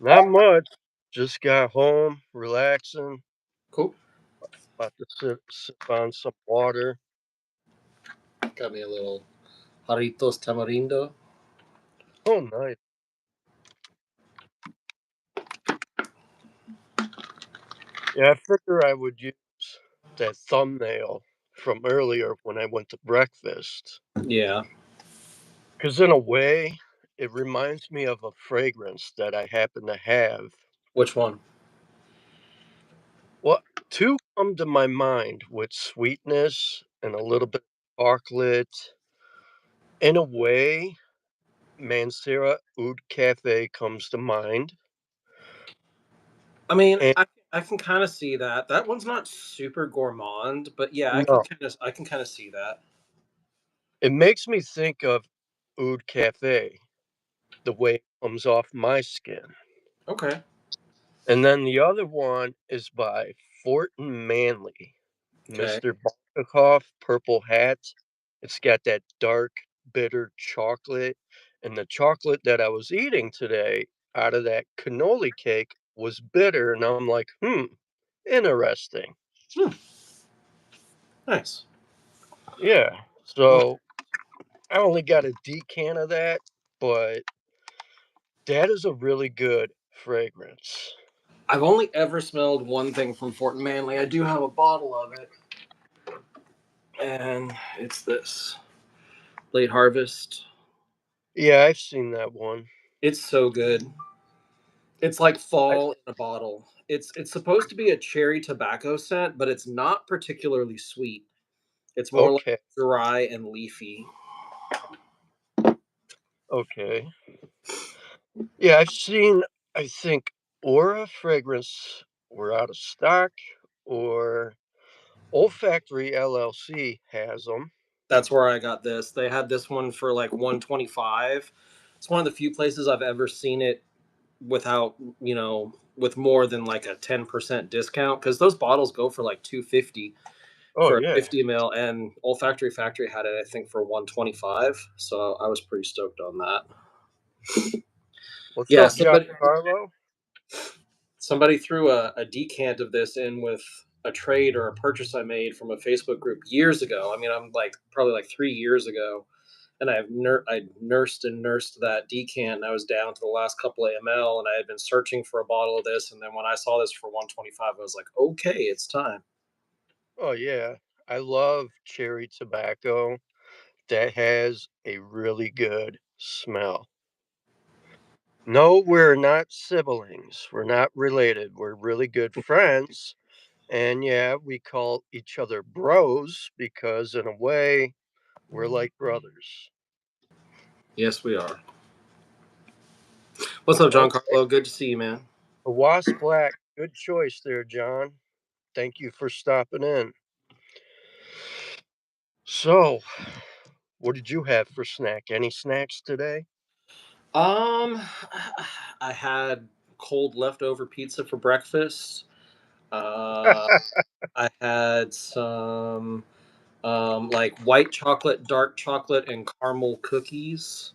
Not much. Just got home, relaxing, Cool. about to sip on some water. Got me a little Jarritos Tamarindo. Oh, nice. Yeah, I figure I would use that thumbnail from earlier when I went to breakfast. Yeah. Because in a way, it reminds me of a fragrance that I happen to have. Which one? Well, two come to my mind with sweetness and a little bit of chocolate. In a way, Mansera Oud Cafe comes to mind. I mean, And I can kind of see that. That one's not super gourmand, but yeah, no, I can kind of see that. it makes me think of Oud Cafe, the way it comes off my skin. Okay. And then the other one is by Fortin Manley, Okay. Mr. Barkhoff, Purple Hat. It's got that dark, bitter chocolate. And the chocolate that I was eating today out of that cannoli cake was bitter. And I'm like, interesting. Hmm. Nice. Yeah. Well, So I only got a decan of that, but that is a really good fragrance. I've only ever smelled one thing from Fort Manley. I do have a bottle of it, and it's this late harvest. Yeah, I've seen that one. It's so good. It's like I, fall in a bottle. It's supposed to be a cherry tobacco scent, but it's not particularly sweet. It's more like okay, dry and leafy. okay. Yeah, I've seen, I think, Aura fragrance were out of stock, or Olfactory LLC has them. That's where I got this. They had this one for like 125. It's one of the few places I've ever seen it without, with more than like a 10% discount because those bottles go for like 250 Oh, for a yeah. 50 ml, and Olfactory Factory had it I think for 125. So I was pretty stoked on that. What's Yeah, up, Giancarlo? somebody threw a decant of this in with a trade or a purchase I made from a Facebook group years ago. I mean, I'm like probably like 3 years ago, and I nursed and nursed that decant. And I was down to the last couple of ml, and I had been searching for a bottle of this. And then when I saw this for 125, I was like, okay, it's time. Oh, yeah. I love cherry tobacco that has a really good smell. No, we're not siblings. We're not related. We're really good friends. And yeah, we call each other bros because, in a way, we're like brothers. Yes, we are. What's up, John Okay. Carlo? Good to see you, man. A Wasp Black. Good choice there, John. Thank you for stopping in. So, what did you have for snack? Any snacks today? Um, I had cold leftover pizza for breakfast. Uh, I had some like white chocolate, dark chocolate, and caramel cookies.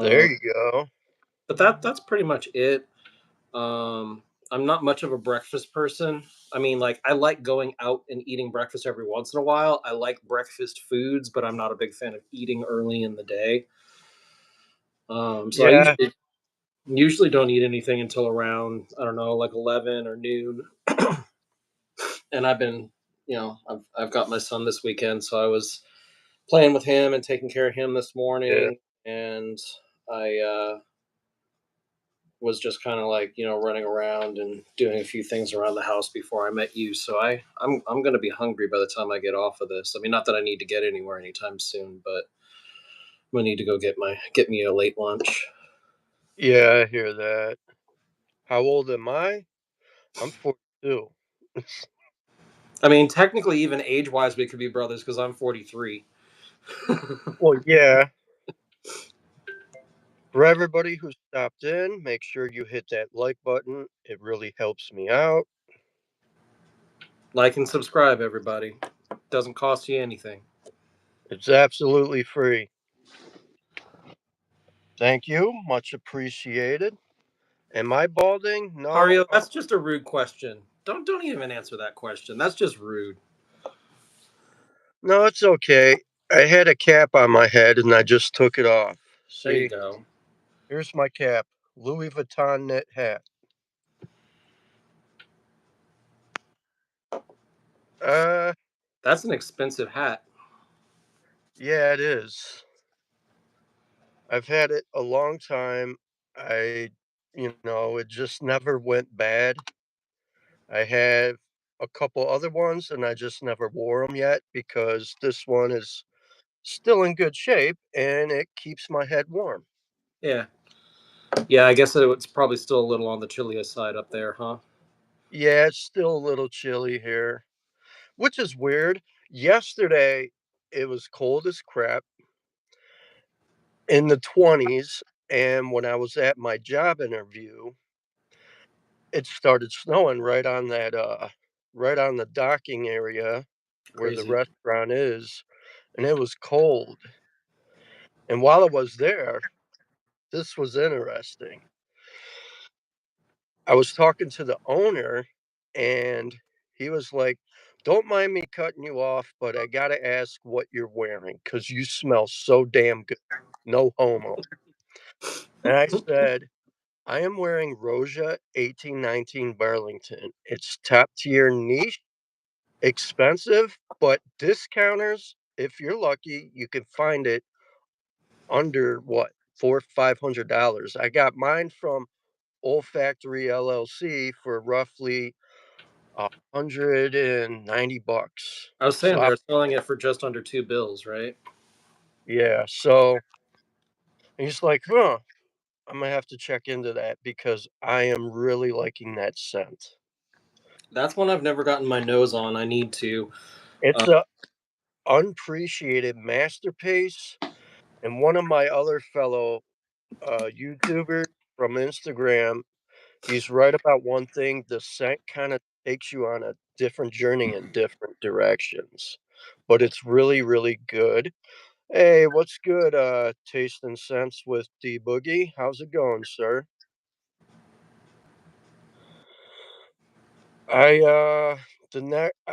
There Uh, you go. but that's pretty much it. I'm not much of a breakfast person. I mean, like I like going out and eating breakfast every once in a while. I like breakfast foods, but I'm not a big fan of eating early in the day. So I Yeah, usually don't eat anything until around, I don't know, like 11 or noon. And I've been, I've got my son this weekend, so I was playing with him and taking care of him this yeah. morning, and I was just kind of like, running around and doing a few things around the house before I met you. So I'm going to be hungry by the time I get off of this. I mean, not that I need to get anywhere anytime soon, but I'm gonna need to go get me a late lunch. Yeah, I hear that. How old am I? I'm 42. I mean, technically, even age wise, we could be brothers because I'm 43. Well, yeah. For everybody who stopped in, make sure you hit that like button. It really helps me out. Like and subscribe, everybody. Doesn't cost you anything. It's absolutely free. Thank you. Much appreciated. Am I balding? No, Hario, that's just a rude question. Don't even answer that question. That's just rude. no, it's okay. I had a cap on my head and I just took it off. There you See, go. here's my cap. Louis Vuitton knit hat. Uh, That's an expensive hat. yeah, it is. I've had it a long time. It just never went bad. I have a couple other ones and I just never wore them yet because this one is still in good shape and it keeps my head warm. Yeah. Yeah, I guess it's probably still a little on the chilliest side up there, huh? Yeah, it's still a little chilly here, which is weird. Yesterday, it was cold as crap in the 20s. And when I was at my job interview, it started snowing right on the docking area where the Crazy. restaurant is. And it was cold. And while I was there, this was interesting. I was talking to the owner and he was like, "Don't mind me cutting you off, but I gotta ask what you're wearing because you smell so damn good. No homo." And I said, "I am wearing Roja 1819 Burlington. It's top tier niche, expensive, but discounters, if you're lucky, you can find it under what, $400-500. I got mine from Olfactory LLC for roughly $190. I was saying So, they're selling it for just under $2 bills, right? yeah, so he's like, "Huh, I'm gonna have to check into that because I am really liking that scent." That's one I've never gotten my nose on. I need to. It's a unappreciated masterpiece, and one of my other fellow, YouTubers from Instagram, he's right about one thing, the scent kinda takes you on a different journey in different directions, but it's really, really good. Hey, what's good, Taste and Sense with D Boogie? How's it going, sir? I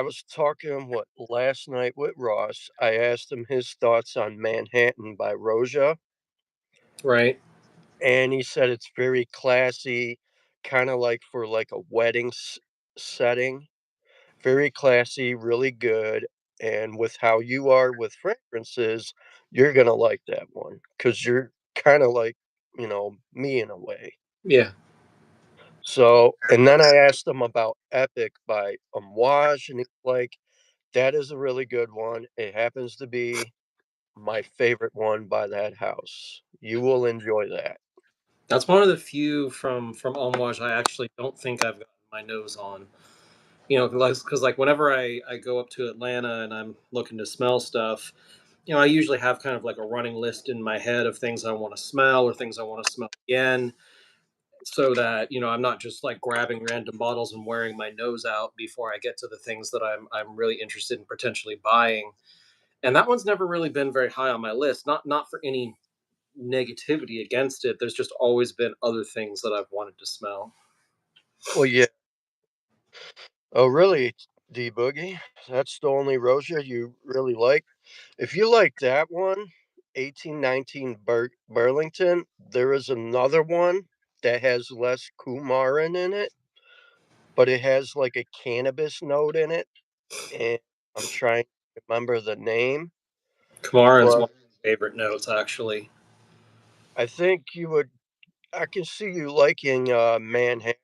was talking last night with Ross. I asked him his thoughts on Manhattan by Roja, Right. and he said it's very classy, kind of like for like a setting. Very classy, really good. And with how you are with fragrances, you're gonna like that one because you're kind of like, me in a way. Yeah. So, and then I asked him about Epic by Amouage, and he's like, that is a really good one. It happens to be my favorite one by that house. You will enjoy that. That's one of the few from Homage I actually don't think I've gotten my nose on. You know, because like whenever I go up to Atlanta and I'm looking to smell stuff, I usually have kind of like a running list in my head of things I want to smell or things I want to smell again, so that I'm not just like grabbing random bottles and wearing my nose out before I get to the things that I'm really interested in potentially buying. And that one's never really been very high on my list. Not for any negativity against it. There's just always been other things that I've wanted to smell. Well, yeah. Oh, really, D Boogie? That's the only Rosia you really like? If you like that one, 1819 Burlington, there is another one that has less coumarin in it, but it has like a cannabis note in it. And I'm trying to remember the name, Kamaran's one but of my favorite notes, actually. I think I can see you liking Manhattan.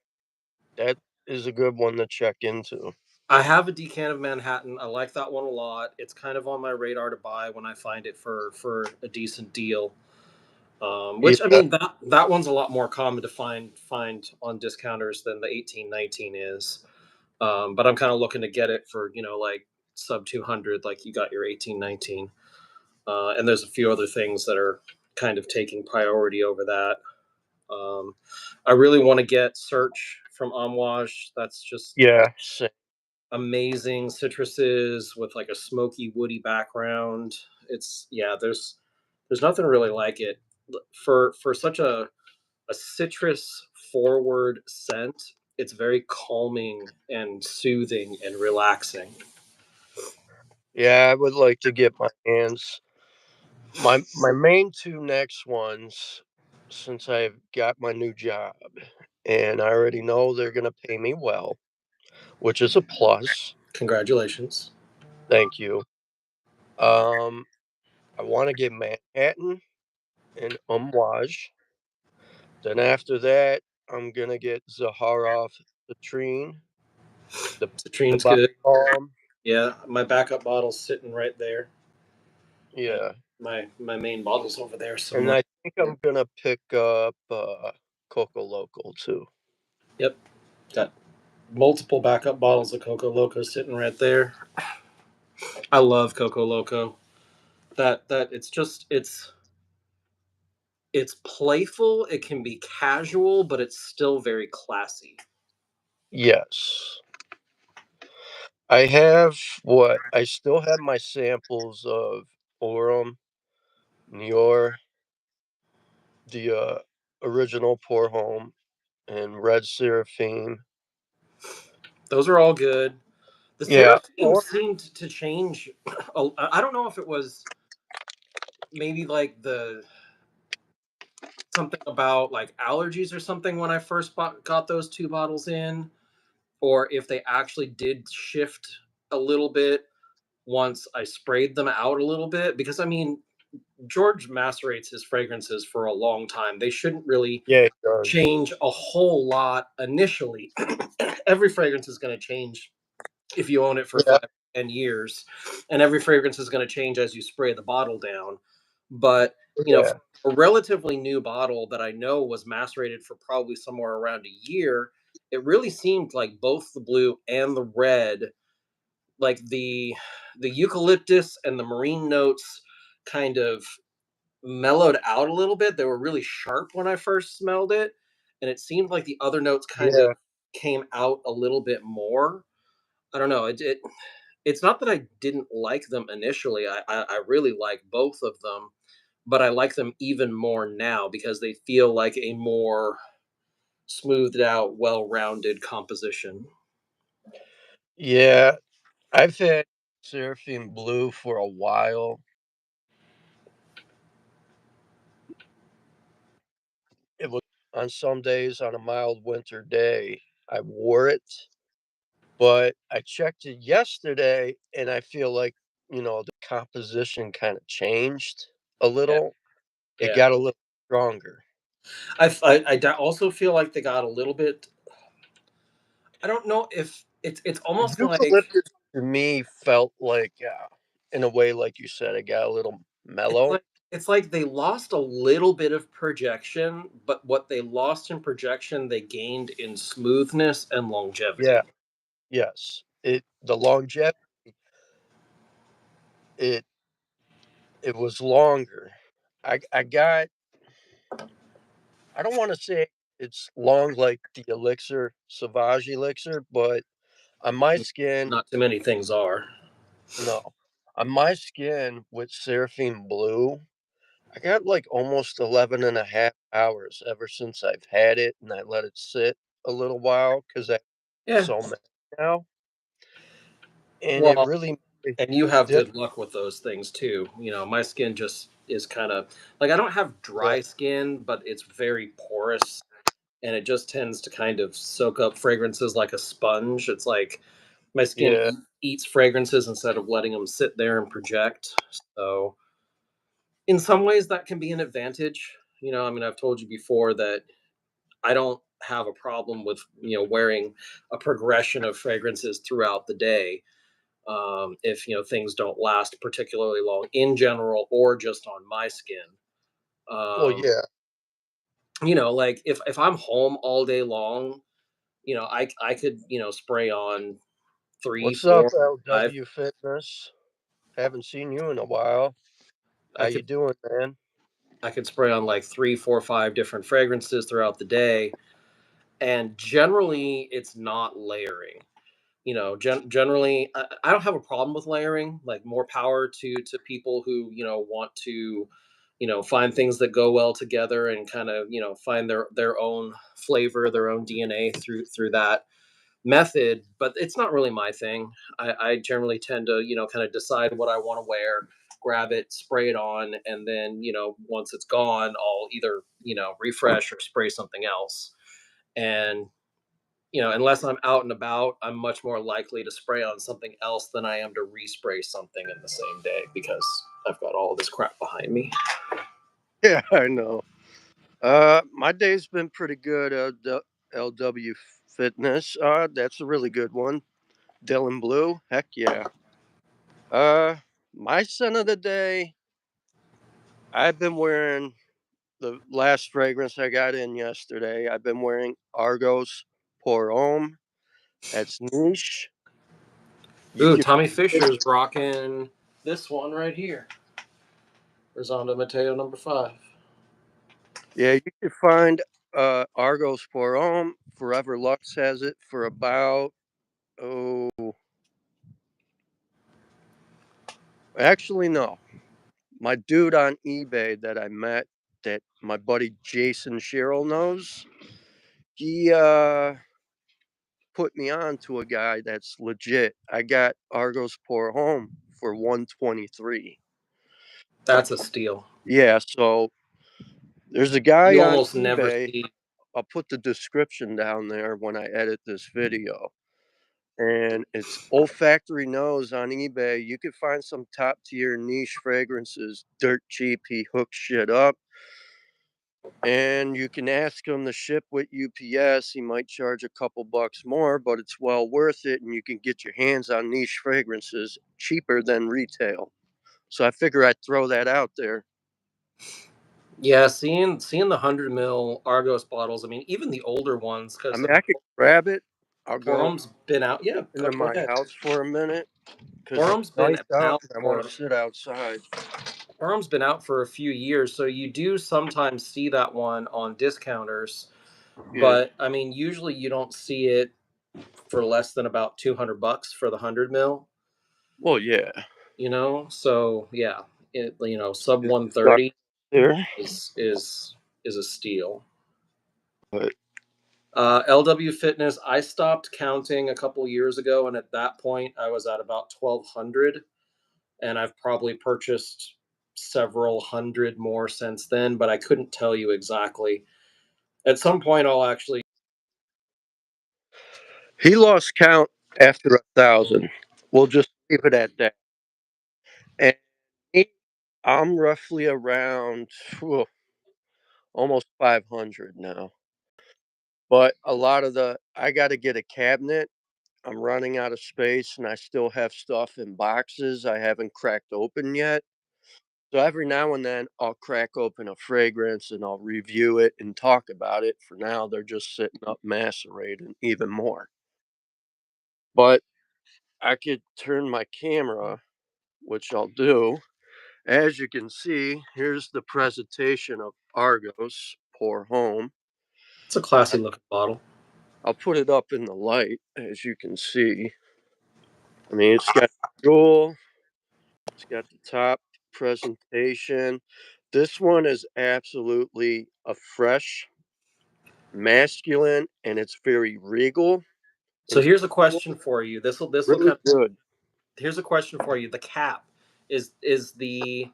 That is a good one to check into. I have a decant of Manhattan. I like that one a lot. It's kind of on my radar to buy when I find it for a decent deal. Which I Yeah. mean that one's a lot more common to find on discounters than the 1819 is. But I'm kind of looking to get it for like sub 200, like you got your 1819. And there's a few other things that are kind of taking priority over that. Um, I really want to get Search from Amouage. That's just Yeah. amazing citruses with like a smoky woody background. It's yeah, there's nothing really like it for such a citrus forward scent. It's very calming and soothing and relaxing. Yeah, I would like to get my hands my main 2 next ones since I've got my new job, and I already know they're gonna pay me well, which is a plus. Congratulations. Thank you. Um, I wanna get Manhattan and Amouage. Then after that, I'm gonna get Zaharoff Citrine, the Citrine's body good. balm. Yeah, my backup bottle's sitting right there, and Yeah, my main bottle's over there and somewhere. I think I'm gonna pick up, Coco Loco too. Yep, got multiple backup bottles of Coco Loco sitting right there. I love Coco Loco. That it's playful. It can be casual, but it's still very classy. Yes. I still have my samples of Orem, Nior, the, original Pour Homme, and Red Seraphine. Those are all good. The Yeah, Seraphim or seemed to change. I don't know if it was maybe like the something about like allergies or something when I first got those two bottles in, or if they actually did shift a little bit once I sprayed them out a little bit. Because I mean, George macerates his fragrances for a long time. They shouldn't really yeah, it does. change a whole lot initially. Every fragrance is going to change if you own it for Yeah, 5 10 years, and every fragrance is going to change as you spray the bottle down. But yeah, for a relatively new bottle that I know was macerated for probably somewhere around a year, it really seemed like both the blue and the red, like the eucalyptus and the marine notes, kind of mellowed out a little bit. They were really sharp when I first smelled it, and it seemed like the other notes kind of yeah, came out a little bit more. I don't know. It's not that I didn't like them initially. I really like both of them, but I like them even more now because they feel like a more smoothed out, well-rounded composition. yeah. I've had Seraphine Blue for a while. It was on some days on a mild winter day, I wore it, but I checked it yesterday, and I feel like, the composition kinda changed a Yeah, little. It yeah. got a little stronger. Also feel like they got a little bit. I don't know if it's almost like Eucalyptus to me felt like, in a way, like you said, it got a little it's mellow. like it's like they lost a little bit of projection, but what they lost in projection, they gained in smoothness and Yeah, longevity. yes. The longevity, it it was longer. I got I don't wanna say it's long like the Elixir Sauvage Elixir, but on my skin Not too many things are. no. On my skin with Seraphine Blue, I got, like, almost 11.5 hours ever since I've had it, and I let it sit a little while 'cause I Yeah. so many now, and it Well, really made and you a have difference. good luck with those things too. My skin just is kind of like I don't have Yeah, dry skin, but it's very porous and it just tends to kind of soak up fragrances like a sponge. It's like my skin yeah. eats fragrances instead of letting them sit there and project. So, in some ways, that can be an advantage. I mean, I've told you before that I don't have a problem with wearing a progression of fragrances throughout the day, if things don't last particularly long in general or just on my skin. Well, Um, yeah. like if I'm home all day long, I could spray on three, What's up, four, five. LW Fitness? Haven't seen you in a while. How I you could doing, man? I could spray on like three, four, five different fragrances throughout the day, and generally it's not layering. Generally, I don't have a problem with layering. Like more power to people who want to find things that go well together and kind of find their own flavor, their own DNA through that method. But it's not really my thing. I generally tend to kind of decide what I want to wear, grab it, spray it on, and then once it's gone, I'll either refresh or spray something else. And unless I'm out and about, I'm much more likely to spray on something else than I am to respray something in the same day because I've got all this crap behind me. Yeah, I know. My day's been pretty good. LW Fitness. That's a really good one. Dylan Blue. Heck yeah. Uh, my scent of the day. I've been wearing the last fragrance I got in yesterday. I've been wearing Argos Pour Homme. That's niche. You Ooh, can, Tommy Fisher's rocking this one right here. Rosando Mateo number 5. yeah, you can find Argos Pour Homme. Forever Lux has it for about, oh, actually, no. My dude on eBay that I met, that my buddy Jason Sherrill knows, he put me on to a guy that's legit. I got Argos Pour Homme for 123. That's a steal. Yeah, so there's a guy You on almost never eBay. see. I'll put the description down there when I edit this video. And it's olfactory nose on eBay. You could find some top tier niche fragrances dirt cheap. He hooks shit up. And you can ask him to ship with UPS. He might charge a couple bucks more, but it's well worth it. And you can get your hands on niche fragrances cheaper than retail. So I figure I'd throw that out there. Yeah, seeing the 100 ml Argos bottles. I mean, even the older ones, I because mean, I could grab it. I'll go Porum's been out. Yeah, into go my ahead. house for a minute because it's Porum's been nice out out and I want for to sit outside. Porum's been out for a few years, so you do sometimes see that one on discounters. Yeah. But I mean, usually you don't see it for less than about $200 for the 100 ml. Well, yeah. So yeah, sub It's one stuck thirty there. is a steal. But LW Fitness, I stopped counting a couple years ago, and at that point, I was at about 1,200, and I've probably purchased several hundred more since then, but I couldn't tell you exactly. At some point, I'll actually. he lost count after 1,000. We'll just leave it at that. And me, I'm roughly around almost 500 now. But a lot of I got to get a cabinet. I'm running out of space and I still have stuff in boxes I haven't cracked open yet. So every now and then I'll crack open a fragrance and I'll review it and talk about it. For now, they're just sitting up macerating even more. But I could turn my camera, which I'll do. As you can see, here's the presentation of Argos Pour Home. It's a classy looking bottle. I'll put it up in the light, as you can see. I mean, it's got jewel, it's got the top presentation. This one is absolutely a fresh, masculine, and it's very regal So and here's a question for you. This will really kind of. good. Here's a question for you. The cap is the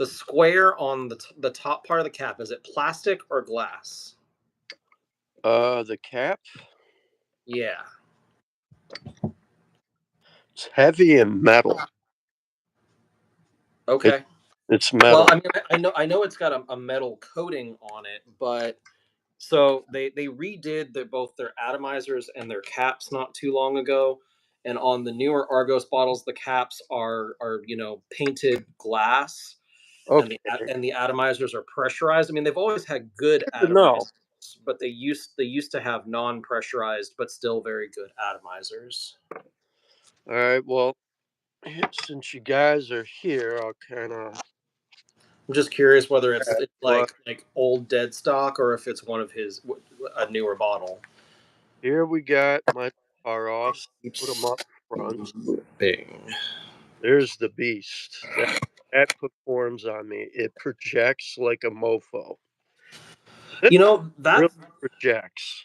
square on the top part of the cap. Is it plastic or glass? The cap, Yeah. it's heavy and metal. It, Okay. it's Well, metal. I mean, I know it's got a metal coating on it, but so they redid both their atomizers and their caps not too long ago, and on the newer Argos bottles, the caps are painted glass, and the Okay, and the atomizers are pressurized. I mean, they've always had good good to know. atomizers, but they used to have non-pressurized but still very good atomizers. All right, well, since you guys are here, I'll kind of. I'm just curious whether it's But like old dead stock or if it's one of his a newer bottle. here we got my far offs. Put them Keeps up front. flipping. There's the beast. that performs on me. It projects like a mofo. This You know, really that projects.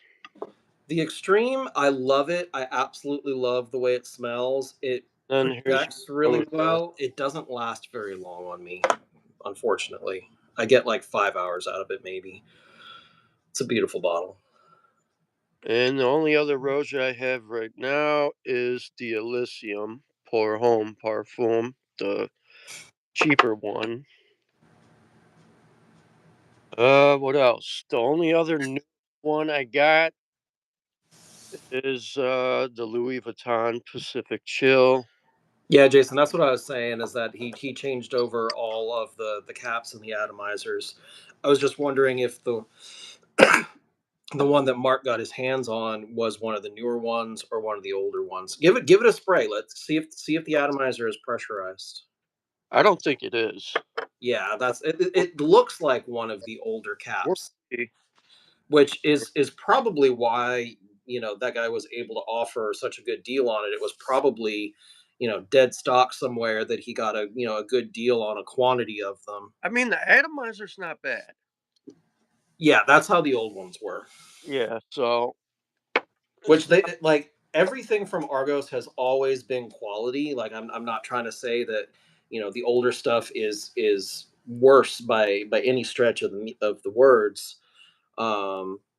the extreme, I love it. I absolutely love the way it smells. It Then here's projects some really of this. well. It doesn't last very long on me, unfortunately. I get like 5 hours out of it, maybe. It's a beautiful bottle. And the only other rose I have right now is the Elysium Pour Homme Parfum, the cheaper one. What else? The only other new one I got is the Louis Vuitton Pacific Chill. Yeah, Jason, that's what I was saying is that he changed over all of the caps and the atomizers. I was just wondering if the one that Mark got his hands on was one of the newer ones or one of the older ones. Give it a spray. Let's see if the atomizer is pressurized. I don't think it is. Yeah, that's it. It looks like one of the older We'll caps, see. which is probably why that guy was able to offer such a good deal on it. It was probably dead stock somewhere that he got a good deal on a quantity of them. I mean, the atomizer's not bad. Yeah, that's how the old ones were. Yeah, so Which it's they not. like everything from Argos has always been quality. Like I'm not trying to say that the older stuff is worse by any stretch of the words.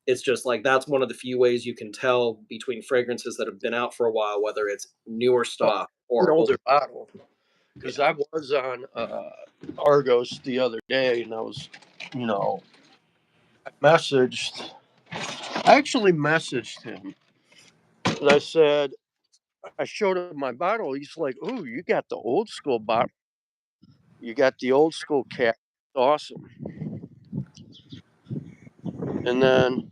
It's just like that's one of the few ways you can tell between fragrances that have been out for a while whether it's newer Well, stock an or old. older bottle. Because Yeah, I was on Argos the other day, and I was, you know, I messaged. I actually messaged him, and I said, I showed him my bottle. He's like, "Ooh, you got the old school bottle. You got the old school cap. Awesome." And then,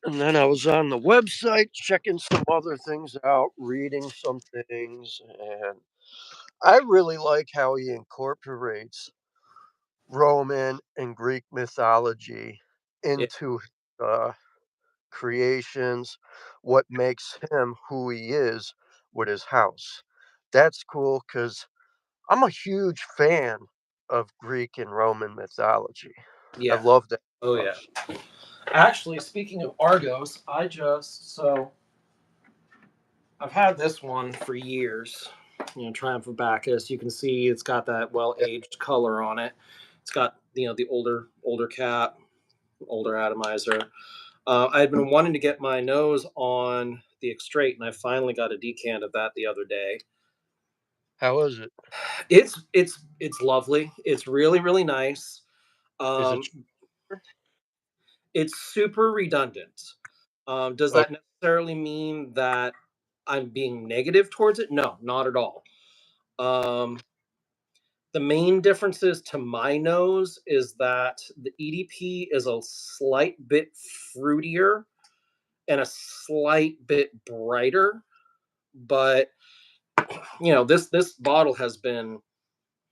and then I was on the website checking some other things out, reading some things, and I really like how he incorporates Roman and Greek mythology yeah, into uh, creations, what makes him who he is with his house. That's cool because I'm a huge fan of Greek and Roman mythology. I yeah. love that Oh yeah. stuff. Actually, speaking of Argos, I've had this one for years. Triumph of Bacchus. You can see it's got that well Yeah. aged color on it. It's got the older cap, older atomizer. I had been wanting to get my nose on the Extrait, and I finally got a decant of that the other day. How is it? It's lovely. It's really nice. Is it Um, cheaper? it's super redundant. Does Oh, that necessarily mean that I'm being negative towards it? No, not at all. Um, the main differences to my nose is that the EDP is a slight bit fruitier and a slight bit brighter, but this bottle has been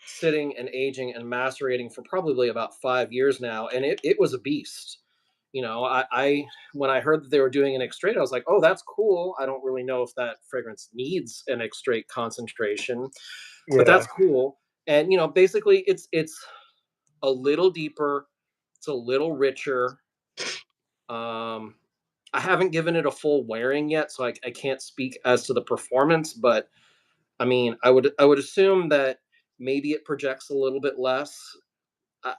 sitting and aging and macerating for probably about 5 years now, and it was a beast. I when I heard that they were doing an extrait, I was like, oh, that's cool. I don't really know if that fragrance needs an extrait concentration, but yeah. that's cool. And basically, it's a little deeper, it's a little richer. Um, I haven't given it a full wearing yet, so I can't speak as to the performance, but I mean, I would assume that maybe it projects a little bit less. Uh,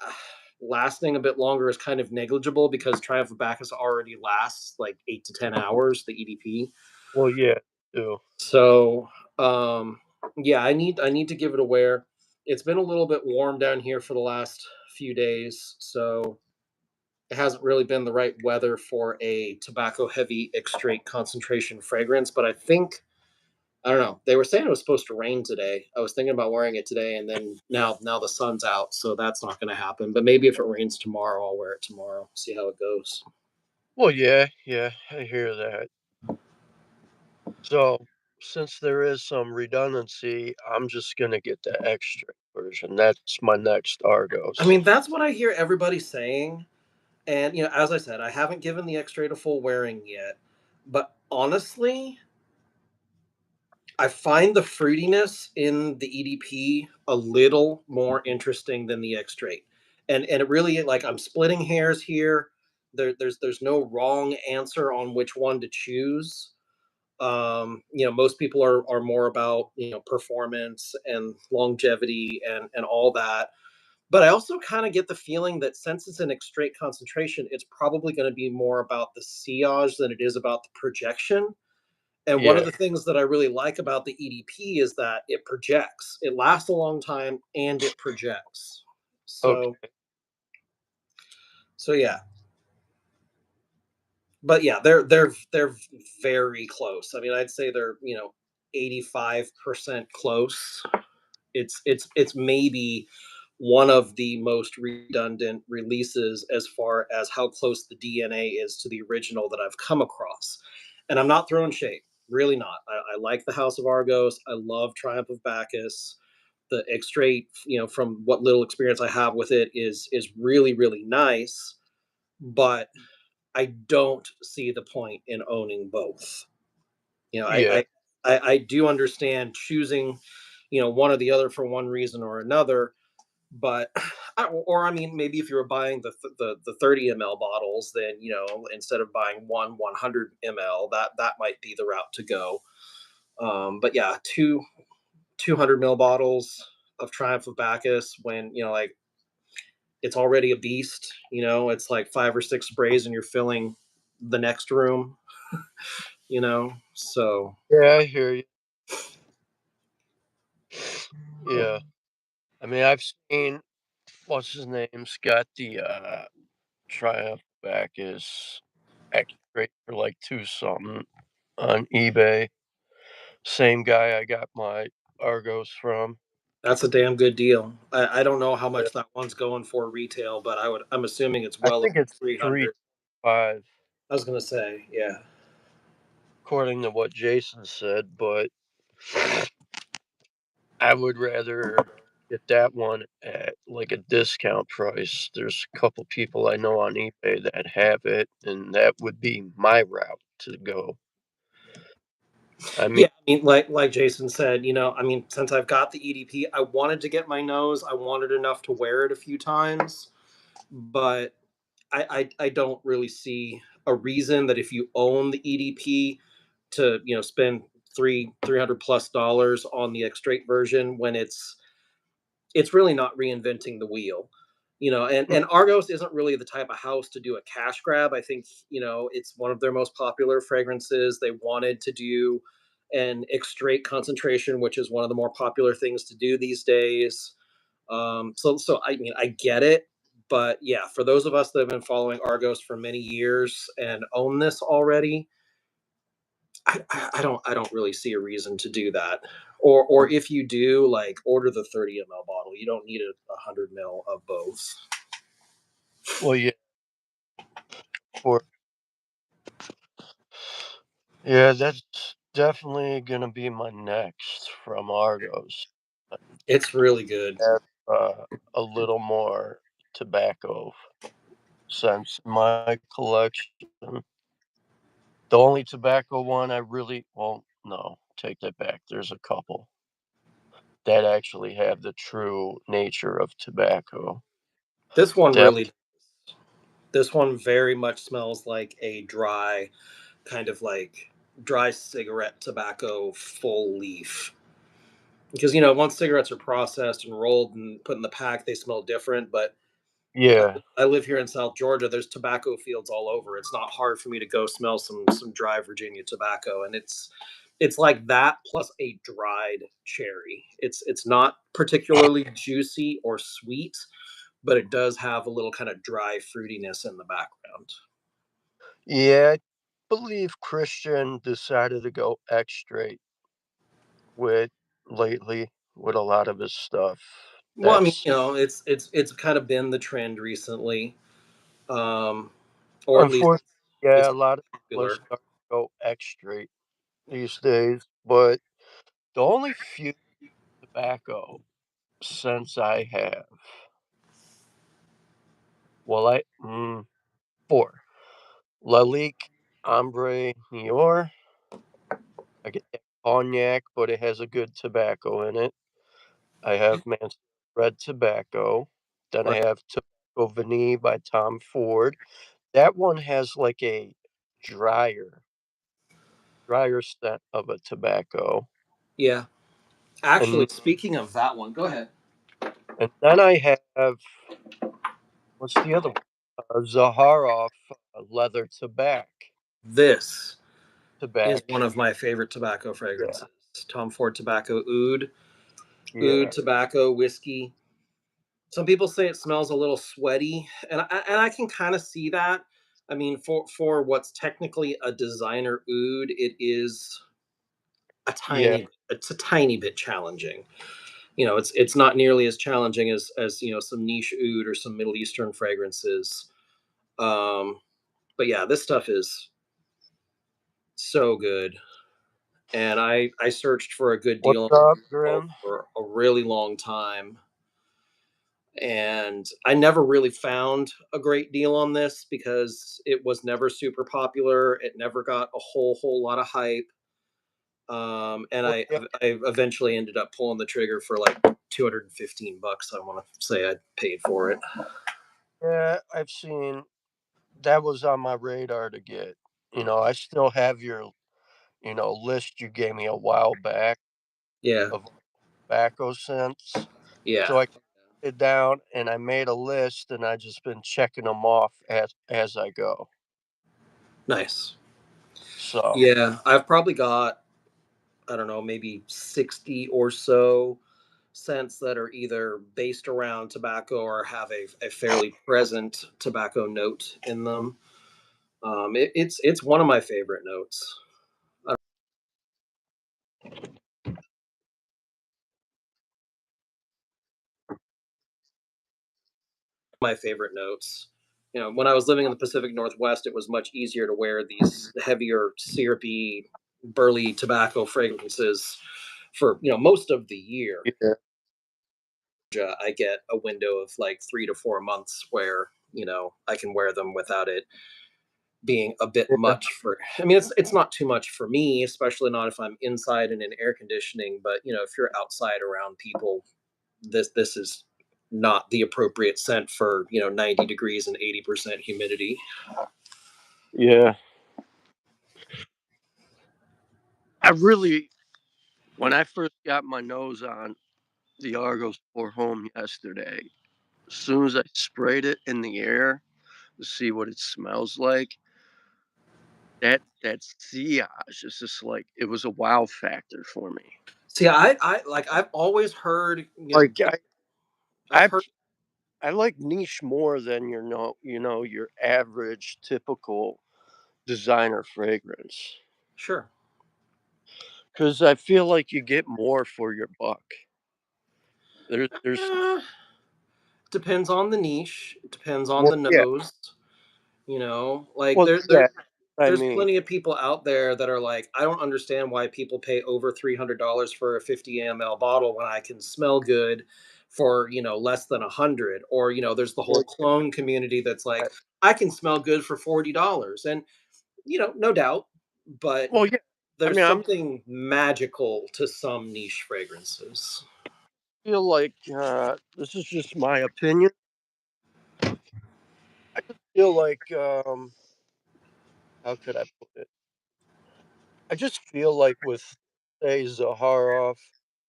Lasting a bit longer is kind of negligible because Triumph of Bacchus already lasts like 8 to 10 hours, the EDP. Well, yeah, too. So yeah, I need to give it a wear. It's been a little bit warm down here for the last few days, so it hasn't really been the right weather for a tobacco heavy extrait concentration fragrance, but I don't know. They were saying it was supposed to rain today. I was thinking about wearing it today, and then now the sun's out, so that's not going to happen. But maybe if it rains tomorrow, I'll wear it tomorrow. See how it goes. Well, yeah, yeah, I hear that. So, since there is some redundancy, I'm just gonna get the extra version. That's my next I Argos. mean, that's what I hear everybody saying. And as I said, I haven't given the X-Ray a full wearing yet. But honestly, I find the fruitiness in the EDP a little more interesting than the X straight. And it really, like, I'm splitting hairs here. There's no wrong answer on which one to choose. Most people are more about, performance and longevity and all that. But I also kind of get the feeling that since it's an straight concentration, it's probably going to be more about the sillage than it is about the projection. And one of Yeah. the things that I really like about the EDP is that it projects. It lasts a long time and it projects. So Okay. so yeah. But yeah, they're very close. I mean, I'd say they're, 85% close. It's maybe one of the most redundant releases as far as how close the DNA is to the original that I've come across. And I'm not throwing shade, really not. I like the House of Argos. I love Triumph of Bacchus. The X-Straight, from what little experience I have with it, is really really nice. But I don't see the point in owning both. You know, I Yeah. I I do understand choosing, one or the other for one reason or another, but or I mean, maybe if you were buying the 30 ml bottles, then instead of buying 100 ml, that might be the route to go. But yeah, 200 ml bottles of Triumph of Bacchus when like it's already a beast. It's like 5 or 6 sprays and you're filling the next room. So Yeah, I hear you. Yeah. I mean, I've seen what's his name's got the Triumph back is extra for like two something on eBay. Same guy I got my Argos from. that's a damn good deal. I don't know how Yeah. much that one's going for retail, but I'm assuming it's I well over think it's 300. 3.5 I was gonna say, yeah. according to what Jason said, but I would rather get that one at like a discount price. There's a couple people I know on eBay that have it, and that would be my route to go. I mean, Yeah, I mean, like Jason said, I mean, since I've got the EDP, I wanted to get my nose. I wanted enough to wear it a few times, but I don't really see a reason that if you own the EDP to spend $300 plus dollars on the X straight version when it's really not reinventing the wheel. And Argos isn't really the type of house to do a cash grab. I think it's one of their most popular fragrances. They wanted to do an extrait concentration, which is one of the more popular things to do these days. So I mean, I get it, but yeah, for those of us that have been following Argos for many years and own this already, I don't really see a reason to do that. Or if you do, like, order the 30 ml bottle. You don't need a 100 ml of both. well, yeah, for yeah, that's definitely gonna be my next from Argos. I It's really good. have a little more tobacco scents in my collection. The only tobacco one I really well, no, take that back. There's a couple that actually have the true nature of tobacco. This one That really this one very much smells like a kind of like dry cigarette tobacco full leaf. Because once cigarettes are processed and rolled and put in the pack, they smell different. But yeah, I live here in South Georgia. There's tobacco fields all over. It's not hard for me to go smell some dry Virginia tobacco, and it's like that plus a dried cherry. It's not particularly juicy or sweet, but it does have a little kind of dry fruitiness in the background. yeah, I believe Christian decided to go X-straight with lately with a lot of his stuff. Well, I mean, That's it's kind of been the trend recently, um, or at least unfortunate. Yeah, it's a lot of people are popular. starting to go X-straight these days, but the only few tobacco scents I have, well, 4. Lalique, Ombre Nior. I get that cognac, but it has a good tobacco in it. I have Man's Red Tobacco. Then I Right. have Tobacco Vanille by Tom Ford. That one has like a drier, drier scent of a tobacco. Yeah. Actually, And speaking of that one, go ahead. then I have what's the other one? Zaharoff Leather This is Tobacco. one of my favorite tobacco Yeah, fragrances. Tom Ford Tobacco Oud yeah. tobacco whiskey. Some people say it smells a little sweaty, and I can kind of see that. I mean, for what's technically a designer oud, Yeah. it's a tiny bit challenging. It's not nearly as challenging as some niche oud or some Middle Eastern fragrances. Um, but yeah, this stuff is so good. And I searched for a good What's deal up, on Grim? for a really long time, and I never really found a great deal on this because it was never super popular. It never got a whole lot of hype. And Well, yeah, I eventually ended up pulling the trigger for like $215. I want to say I paid for it. yeah, I've seen that was on my radar to get. I still have your, list you gave me a while back Yeah, of tobacco scents. So yeah, I it down and I made a list and I just been checking them off as I go. nice. So Yeah, I've probably got, I don't know, maybe 60 or so scents that are either based around tobacco or have a fairly present tobacco note in them. It's one of my favorite notes. My favorite notes. When I was living in the Pacific Northwest, it was much easier to wear these heavier, syrupy, burly tobacco fragrances for most of the year. yeah, I get a window of like 3 to 4 months where I can wear them without it being a bit yeah, much for. I mean, it's not too much for me, especially not if I'm inside and in air conditioning. But if you're outside around people, this is not the appropriate scent for 90 degrees and 80% humidity. yeah. I really when I first got my nose on the Argos for home yesterday, as soon as I sprayed it in the air to see what it smells like, that sillage is just like it was a wow factor for me. See, I've always heard, Like I've I heard. I like niche more than your average typical designer fragrance Sure. because I feel like you get more for your buck. There's Eh, Depends on the niche. It depends on well, the yeah, nose. Like well, yeah. I there's mean, plenty of people out there that are like, I don't understand why people pay over $300 for a 50 ml bottle when I can smell good for less than 100. Or there's the well, whole clone community that's like, I can smell good for $40, and no doubt, but well, yeah. I there's mean, something magical to some niche fragrances. feel like this is just my opinion. I just feel like how could I put it? I just feel like with say Zaharoff,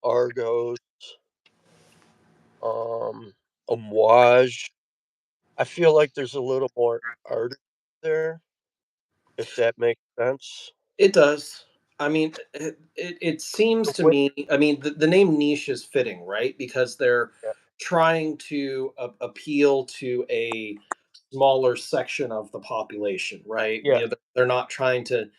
Argos, um, Amouage, I feel like there's a little more art there, if that makes sense. It does. I mean, it seems The to way, me, I mean, the name niche is fitting, right? Because they're yeah, trying to appeal to a smaller section of the population, right? yeah, They're not trying to,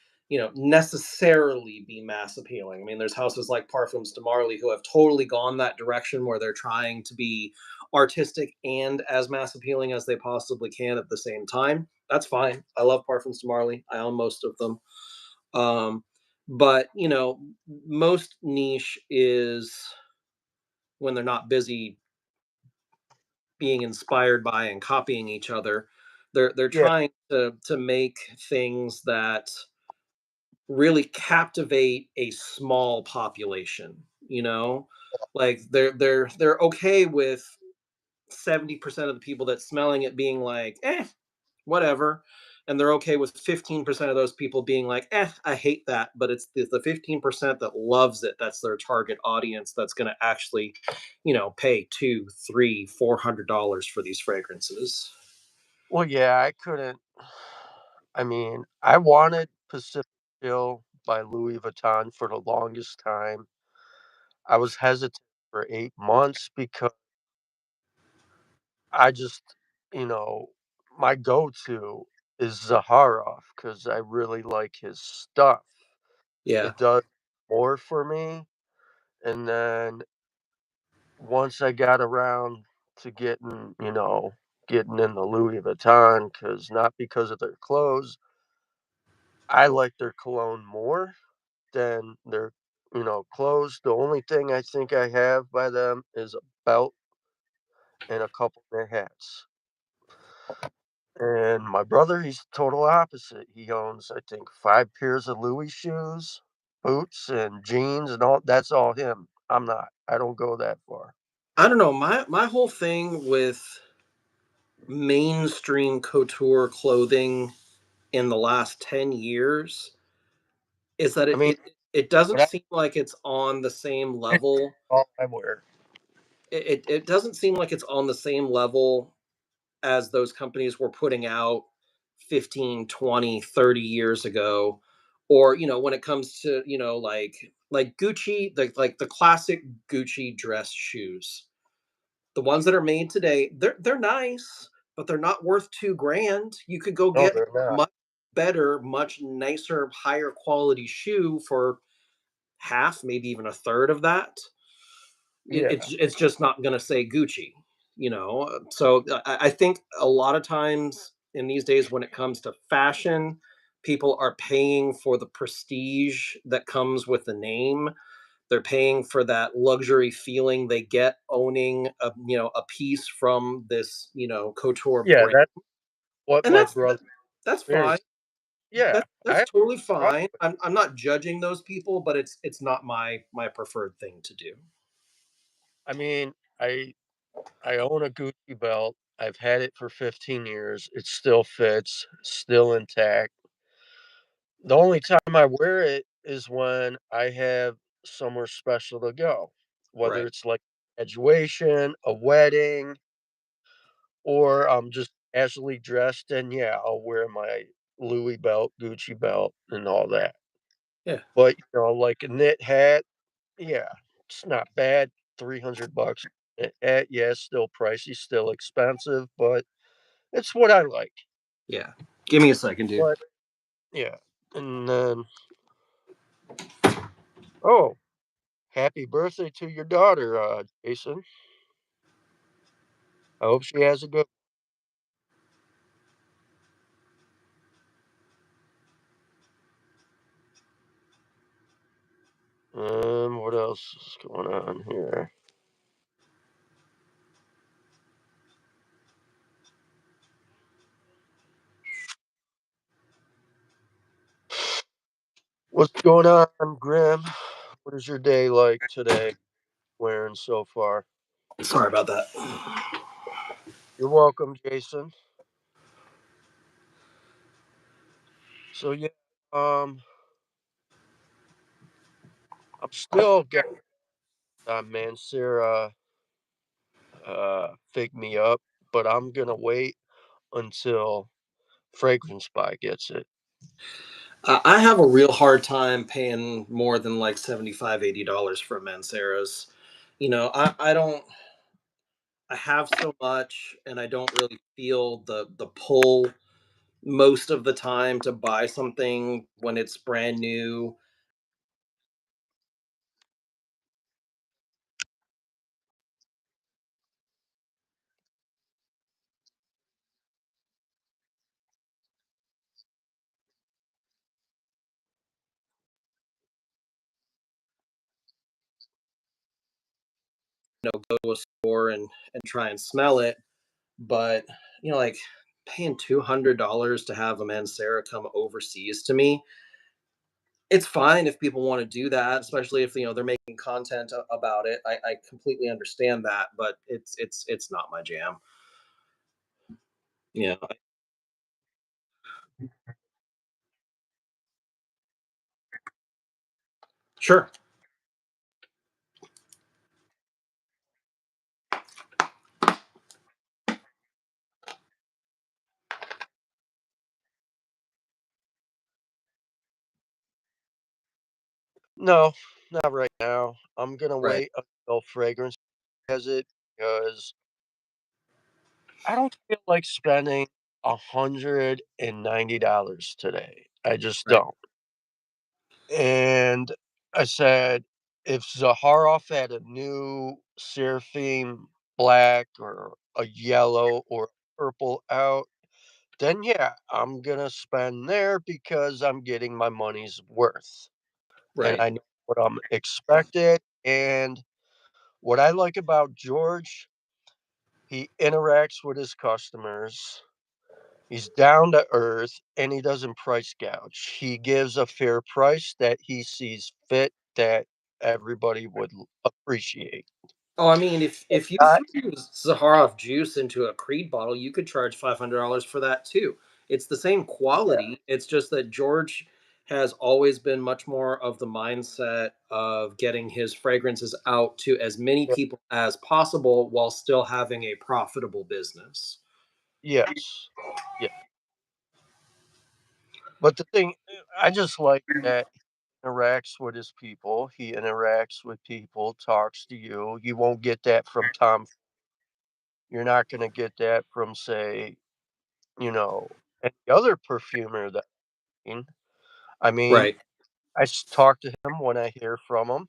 necessarily be mass appealing. I mean, there's houses like Parfums de Marly who have totally gone that direction where they're trying to be artistic and as mass appealing as they possibly can at the same time. That's fine. I love Parfums de Marly. I own most of them. Um, but most niche is when they're not busy being inspired by and copying each other. They're yeah, trying to make things that really captivate a small population, you know? Like they're okay with 70% of the people that smelling it being like, "Eh, whatever." And they're okay with 15% of those people being like, "Eh, I hate that." But it's the 15% that loves it that's their target audience that's going to actually, pay two, three, $400 for these fragrances. Well, yeah, I couldn't. I mean, I wanted Pacific Chill by Louis Vuitton for the longest time. I was hesitant for 8 months because I just, you know, my go-to is Zaharoff because I really like his stuff. Yeah. It does more for me, and then once I got around to getting in the Louis Vuitton, because not because of their clothes, I like their cologne more than their, clothes. The only thing I think I have by them is a belt and a couple of hats. And my brother, he's the total opposite. He owns, I think, 5 pairs of Louis shoes, boots, and jeans, and all. That's all him. I'm not. I don't go that far. I don't know. My whole thing with mainstream couture clothing in the last 10 years is that I it mean, it, it doesn't what I seem like it's on the same level. all I wear. It doesn't seem like it's on the same level as those companies were putting out 15, 20, 30 years ago. Or, when it comes to, like Gucci, like the classic Gucci dress shoes. The ones that are made today, they're nice, but they're not worth 2 grand. You could go No, get they're not. much better, much nicer, higher quality shoe for half, maybe even a third of that. Yeah. It's just not going to say Gucci, So I think a lot of times in these days when it comes to fashion, people are paying for the prestige that comes with the name. They're paying for that luxury feeling they get owning a piece from this couture Yeah, brand, that's what and my that's brother that's fine. is. Yeah, I That's have totally no problem fine. with. I'm not judging those people, but it's not my preferred thing to do. I mean, I own a Gucci belt. I've had it for 15 years. It still fits, still intact. The only time I wear it is when I have somewhere special to go, whether Right. it's like graduation, a wedding, or I'm just casually dressed. And yeah, I'll wear my Louis belt, Gucci belt, and all that. Yeah. But like a knit hat, yeah, it's not bad. $300. Yeah, it's still pricey, still expensive, but it's what I like. Yeah. Give me a second, dude. But yeah, and then oh, happy birthday to your daughter, Jason. I hope she has a good. What else is going on here? What's going on, Grim? What is your day like today? Wearing so far? Sorry about that. You're welcome, Jason. So yeah, um, I'm still got Mancera fig me up, but I'm gonna wait until Fragrance Spy gets it. I have a real hard time paying more than like 75, $80 for Mancera's. I don't. I have so much, and I don't really feel the pull most of the time to buy something when it's brand new. Go to a store and try and smell it, but like paying $200 to have a Mancera come overseas to me, It's fine if people want to do that, especially if they're making content about it. I completely understand that, but it's not my jam. Yeah, sure. No, not right now. I'm gonna Right, wait until fragrance has it because I don't feel like spending $190 today. I just right. don't. And I said, if Zaharoff had a new Seraphim black or a yellow or purple out, then yeah, I'm gonna spend there because I'm getting my money's worth. And Right. I know what I'm expected. And what I like about George, he interacts with his customers. He's down to earth and he doesn't price gouge. He gives a fair price that he sees fit that everybody would appreciate. Oh, I mean, if you I, threw Zaharoff juice into a Creed bottle, you could charge $500 for that too. It's the same yeah, quality. It's just that George has always been much more of the mindset of getting his fragrances out to as many yeah, people as possible while still having a profitable business. yes, yeah. But the thing, I just like that he interacts with his people. He interacts with people, talks to you. You won't get that from Tom. You're not going to get that from, say, any other perfumer that. I mean, Right, talk to him when I hear from him.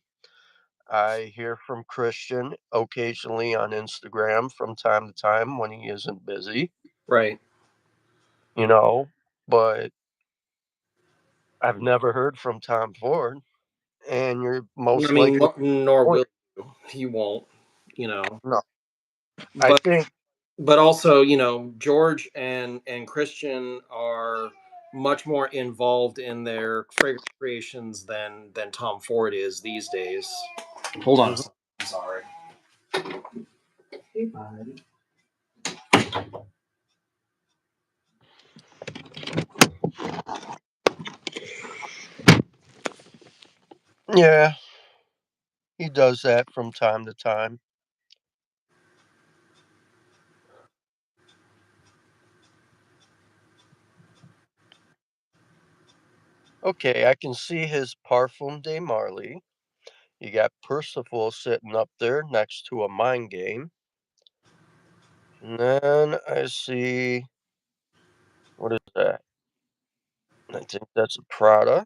I hear from Christian occasionally on Instagram from time to time when he isn't busy, right. you know, but I've never heard from Tom Ford, and you're I most mean, likely nor going will you. He won't, you know. no. I But think also, George and Christian are much more involved in their fragrance creations than Tom Ford is these days. Hold on a mhm, second. I'm sorry. yeah, he does that from time to time. Okay, I can see his Parfum de Marly. You got Percival sitting up there next to a mind game. And then I see, what is that? I think that's a Prada.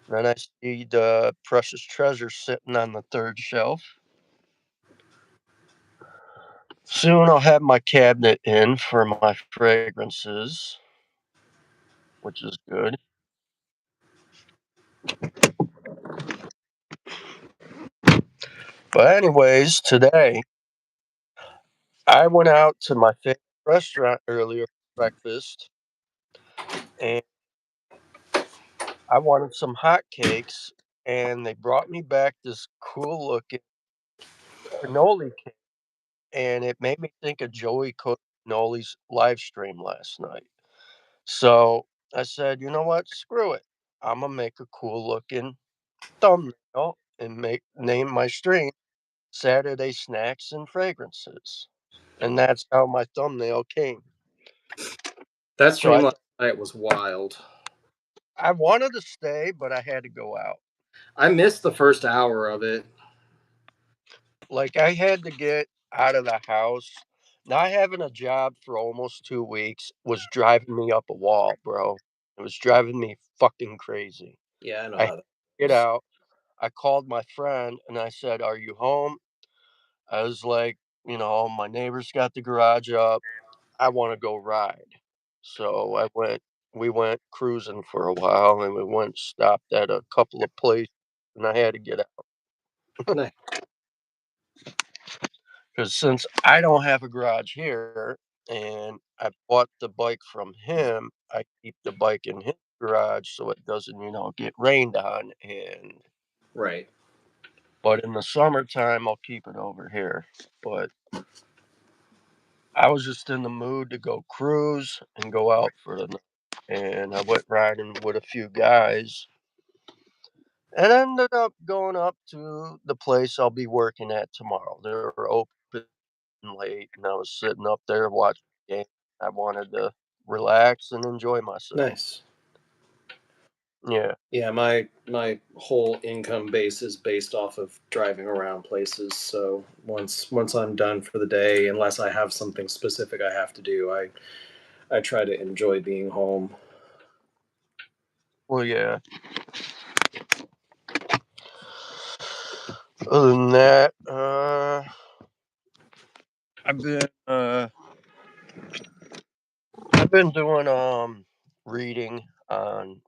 Then I see the Precious Treasure sitting on the third shelf. Soon I'll have my cabinet in for my fragrances, which is good. But anyways, today I went out to my favorite restaurant earlier for breakfast, and I wanted some hotcakes, and they brought me back this cool looking cannoli cake, and it made me think of Joey Cannoli's live stream last night. So I said, you know what? Screw it. I'm gonna make a cool looking thumbnail and make name my stream Saturday Snacks and Fragrances. And that's how my thumbnail came. That So stream last night was wild. I wanted to stay, but I had to go out. I missed the first hour of it. Like I had to get out of the house. Not having a job for almost 2 weeks was driving me up a wall, bro. It was driving me fucking crazy. Yeah, I know I had how to that get goes. out. I called my friend and I said, "Are you home?" I was like, my neighbor's got the garage up. I want to go ride. So we went cruising for a while and we went stopped at a couple of places and I had to get out Nice. because since I don't have a garage here and I bought the bike from him, I keep the bike in his garage so it doesn't, get rained on. And Right. but in the summertime, I'll keep it over here. But I was just in the mood to go cruise and go out for the night. And I went riding with a few guys and ended up going up to the place I'll be working at tomorrow. They were open late, and I was sitting up there watching the game. I wanted to relax and enjoy myself. Nice. Yeah. Yeah, my whole income base is based off of driving around places. So once I'm done for the day, unless I have something specific I have to do, I try to enjoy being home. Well, yeah. Other than that, I've been uh, I've been doing reading on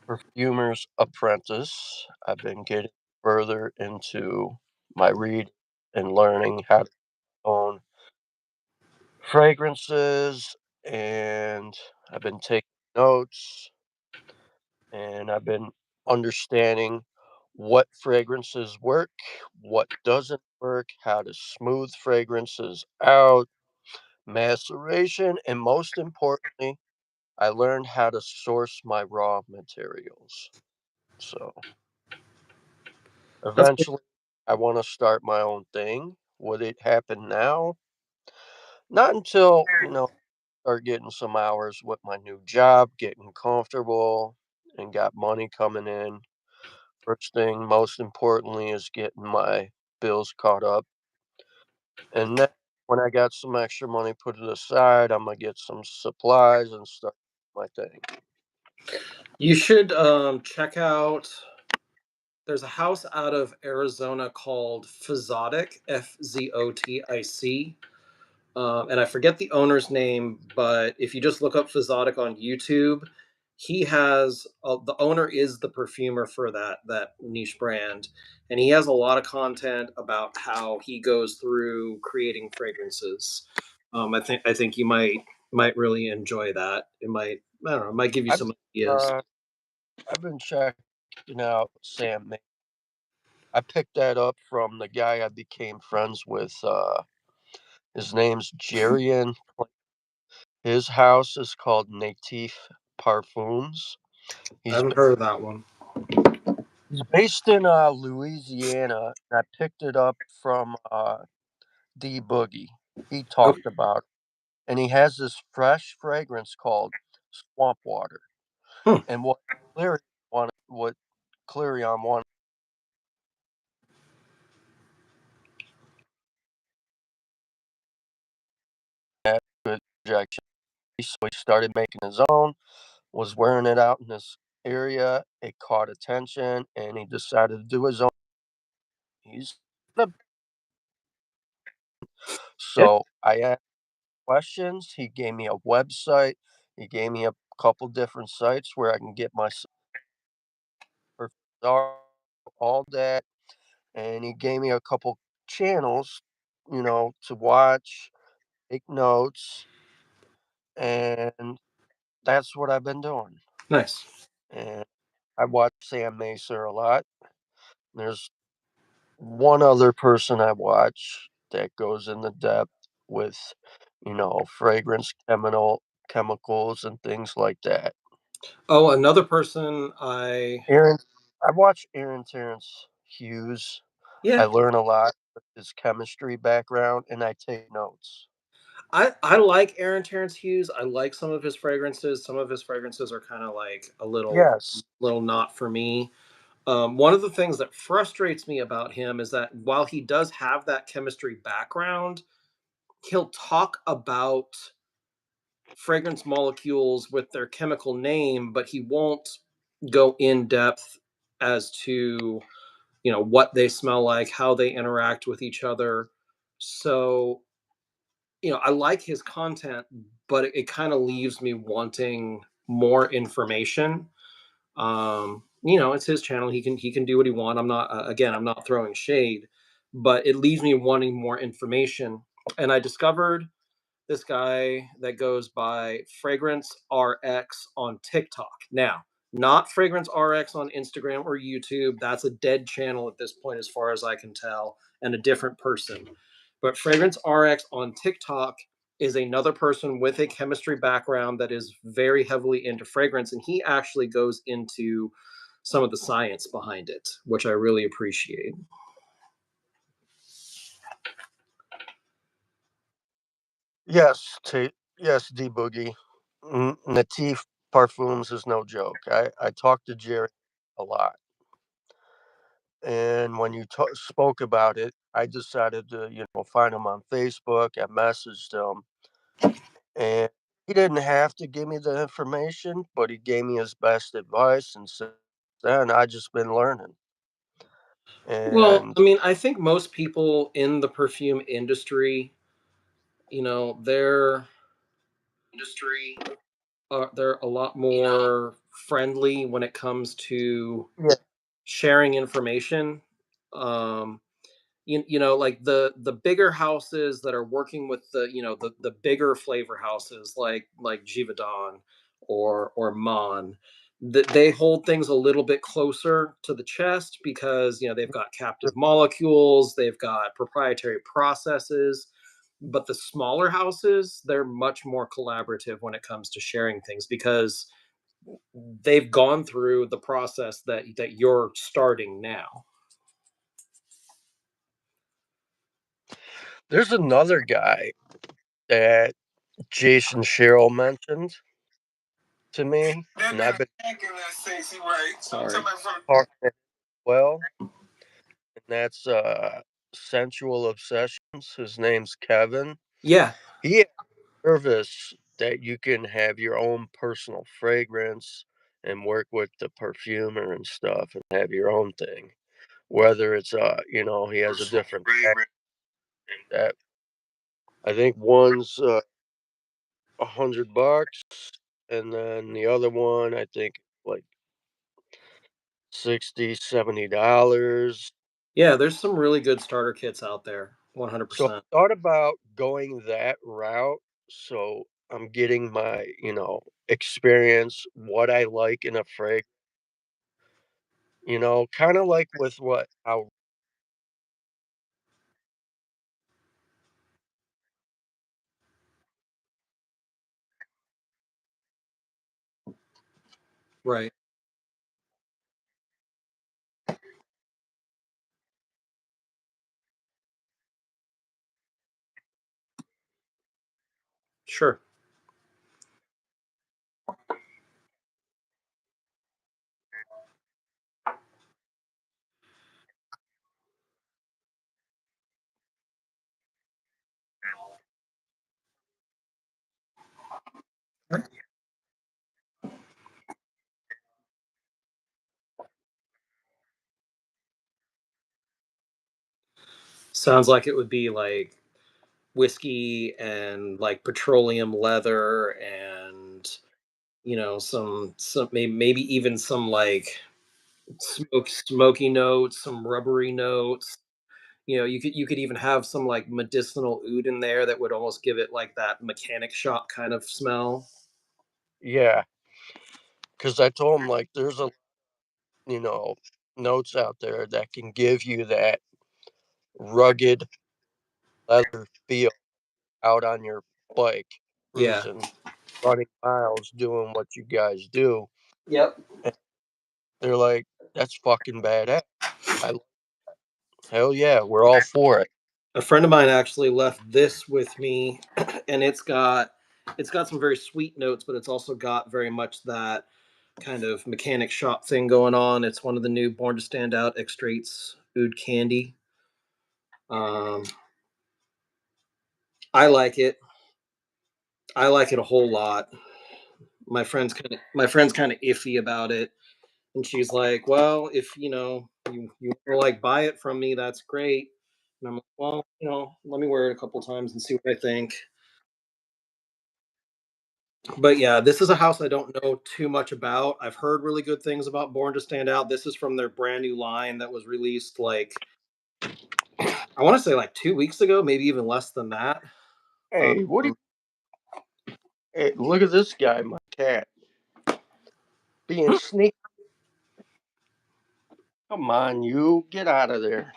Perfumer's Apprentice. I've been getting further into my read and learning how to own fragrances, and I've been taking notes, and I've been understanding what fragrances work, what doesn't work, how to smooth fragrances out, maceration, and most importantly, I learned how to source my raw materials. So That's eventually, I want to start my own thing. Would it happen now? Not until, start getting some hours with my new job, getting comfortable, and got money coming in. First thing, most importantly, is getting my bills caught up. And then when I got some extra money put it aside, I'm gonna get some supplies and start my thing. You should check out. There's a house out of Arizona called Fzotic, Fzotic, and I forget the owner's name, but if you just look up Fzotic on YouTube, he has the owner is the perfumer for that niche brand, and he has a lot of content about how he goes through creating fragrances. I think you might really enjoy that. It might, I don't know, it might give you I've some ideas. uh, I've been checking out Sam. I picked that up from the guy I became friends with. His name's Jerian. His house is called Natif Parfums. I He's haven't heard of that one. he's based in Louisiana. And I picked it up from D Boogie. He Oh, talked about it, and he has this fresh fragrance called Swamp Water. hmm, And what Clarion wanted that good projection. So he started making his own, was wearing it out in this area. It caught attention, and he decided to do his own. He's yeah, so I asked questions. He gave me a website. He gave me a couple different sites where I can get my all that, and he gave me a couple channels, to watch, take notes, and that's what I've been doing. nice. And I watch Sam Macer a lot. There's one other person I watch that goes into depth with, fragrance chemicals and things like that. Oh, another person I Aaron, I watch Aaron Terrence Hughes. I yeah, learn a lot with his chemistry background, and I take notes. I like Aaron Terrence Hughes. I like some of his fragrances. Some of his fragrances are kind of like a Yes, little not for me. One of the things that frustrates me about him is that while he does have that chemistry background, he'll talk about fragrance molecules with their chemical name, but he won't go in depth as to what they smell like, how they interact with each other. So I like his content, but it kind of leaves me wanting more information. It's his channel. He can do what he wants. I'm not again. I'm not throwing shade, but it leaves me wanting more information. And I discovered this guy that goes by Fragrance RX on TikTok. Now, not Fragrance RX on Instagram or YouTube. That's a dead channel at this point, as far as I can tell, and a different person. But Fragrance RX on TikTok is another person with a chemistry background that is very heavily into fragrance. And he actually goes into some of the science behind it, which I really appreciate. Yes, yes, D Boogie. Natif Parfums is no joke. I talked to Jerry a lot, and when you spoke about it, I decided to find him on Facebook. I messaged him, and he didn't have to give me the information, but he gave me his best advice, and since then I just been learning. Well, And I mean, I think most people in the perfume industry, they're they're a lot more friendly when it comes to yeah, sharing information. Um, like the bigger houses that are working with the bigger flavor houses like Givaudan or Mon, that they hold things a little bit closer to the chest because they've got captive molecules, they've got proprietary processes. But the smaller houses, they're much more collaborative when it comes to sharing things because they've gone through the process that you're starting now. there's another guy that Jason Sherrill mentioned to me, and I've been Sorry. talking to him well, and that's Sensual Obsessions. His name's Kevin. Yeah. He has a service that you can have your own personal fragrance and work with the perfumer and stuff and have your own thing. Whether it's he has a different pack that I think one's $100, and then the other one I think like 60, $70. Yeah, there's some really good starter kits out there. So 100%. I thought about going that route. So I'm getting my, experience, what I like in a fragrance, kind of like with what how Right. Sure. Sounds like it would be like whiskey and like petroleum leather and some maybe even some like smoky notes, some rubbery notes. You could even have some like medicinal oud in there that would almost give it like that mechanic shop kind of smell. yeah, because I told him like there's a you know notes out there that can give you that rugged leather feel out on your bike, Yeah. cruising, running miles, doing what you guys do. Yep. And they're like, that's fucking badass. I hell yeah, we're all for it. A friend of mine actually left this with me, and it's got some very sweet notes, but it's also got very much that kind of mechanic shop thing going on. It's one of the new Born to Stand Out extraits oud candy. um I like it. I like it a whole lot. My friend's kind of iffy about it, and she's like, well, if you wanna, like, buy it from me, that's great. And I'm like, well, let me wear it a couple times and see what I think. But yeah, this is a house I don't know too much about. I've heard really good things about Born to Stand Out. This is from their brand new line that was released like I want to say like 2 weeks ago, maybe even less than that. Um, Hey, what do you Hey, look at this guy, my cat, being sneaky. Come on, you get out of there.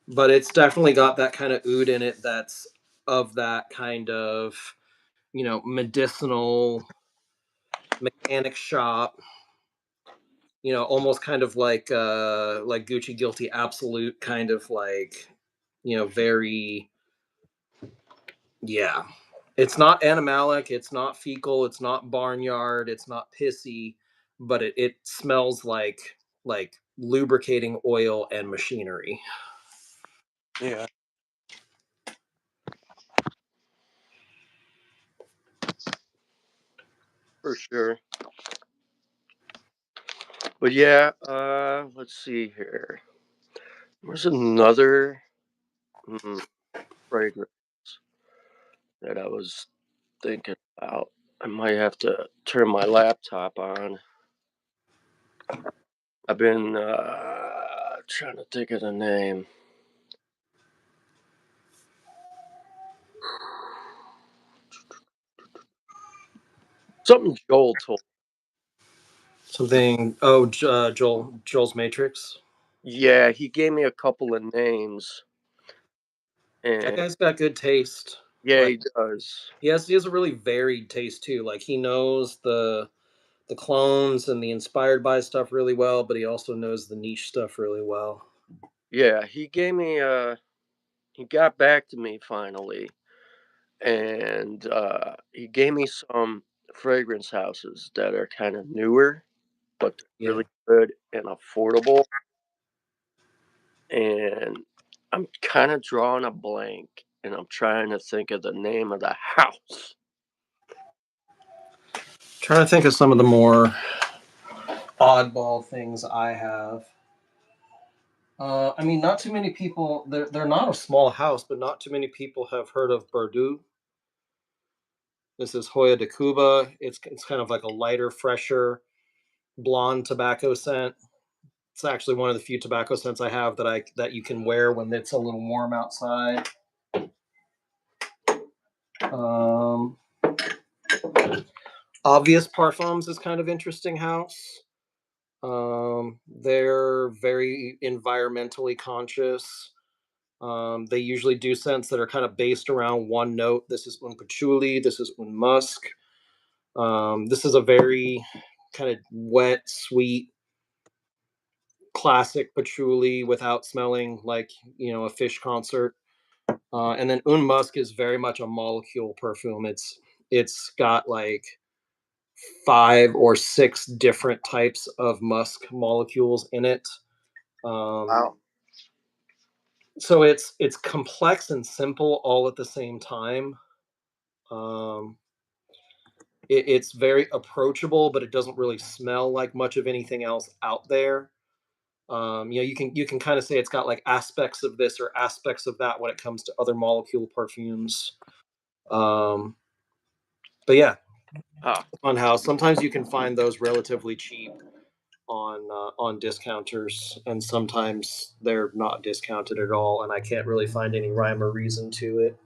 But it's definitely got that kind of oud in it that's of that kind of, medicinal mechanic shop, almost kind of like Gucci Guilty Absolute kind of like, very, yeah. It's not animalic, it's not fecal, it's not barnyard, it's not pissy, but it smells like lubricating oil and machinery. Yeah, for sure. But yeah, let's see here. There's another fragrance that I was thinking about. I might have to turn my laptop on. I've been trying to think of the name. Something Joel told. Something. Joel's Matrix. Yeah, he gave me a couple of names, That and guy's got good taste. yeah, Like he does. he has a really varied taste too. Like he knows the clones and the inspired by stuff really well, but he also knows the niche stuff really well. Yeah, he gave me. He got back to me finally, and he gave me some fragrance houses that are kind of newer, but they're Yeah. really good and affordable. And I'm kind of drawing a blank, and I'm trying to think of the name of the house. Trying to think of some of the more oddball things I have. I mean, not too many people. They're not a small house, but not too many people have heard of Bordeaux. This is Hoya de Cuba. It's kind of like a lighter, fresher blonde tobacco scent. It's actually one of the few tobacco scents I have that you can wear when it's a little warm outside. Um, Obvious Parfums is kind of interesting house. They're very environmentally conscious. They usually do scents that are kind of based around one note. This is un patchouli. This is un musk. This is a very kind of wet, sweet, classic patchouli without smelling like a fish concert. And then un musk is very much a molecule perfume. It's got like 5 or 6 different types of musk molecules in it. Um, Wow. so it's complex and simple all at the same time. Um, it's very approachable, but it doesn't really smell like much of anything else out there. You can kind of say it's got like aspects of this or aspects of that when it comes to other molecule perfumes. Um, but yeah, Ah, on house. Sometimes you can find those relatively cheap on discounters, and sometimes they're not discounted at all, and I can't really find any rhyme or reason to it.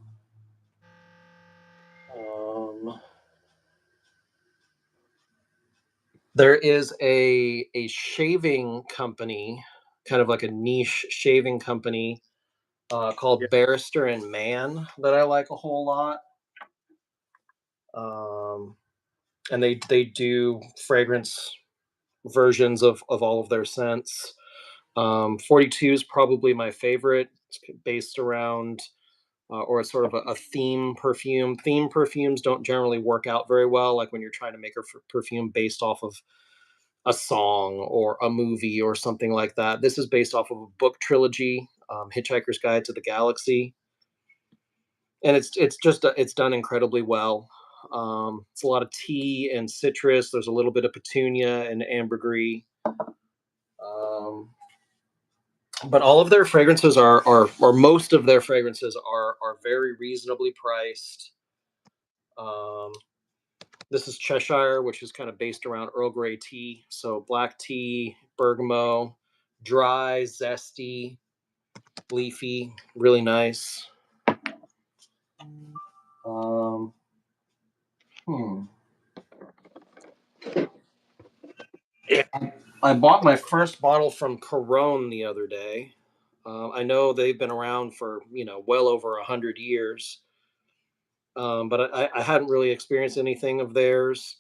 Um, there is a shaving company, kind of like a niche shaving company yeah. called Barrister and Man that I like a whole lot. Um, and they do fragrance versions of all of their scents. 42 is probably my favorite. It's based around or it's sort of a theme perfume. Theme perfumes don't generally work out very well, like when you're trying to make a perfume based off of a song or a movie or something like that. This is based off of a book trilogy, Hitchhiker's Guide to the Galaxy, and it's done incredibly well. It's a lot of tea and citrus. There's a little bit of petunia and ambergris. Um, but all of their fragrances are or most of their fragrances are very reasonably priced. Um, this is Cheshire, which is kind of based around Earl Grey tea. So black tea, bergamot, dry, zesty, leafy, really nice. Um, hmm. Yeah, I bought my first bottle from Corone the other day. I know they've been around for well over 100 years, but I hadn't really experienced anything of theirs.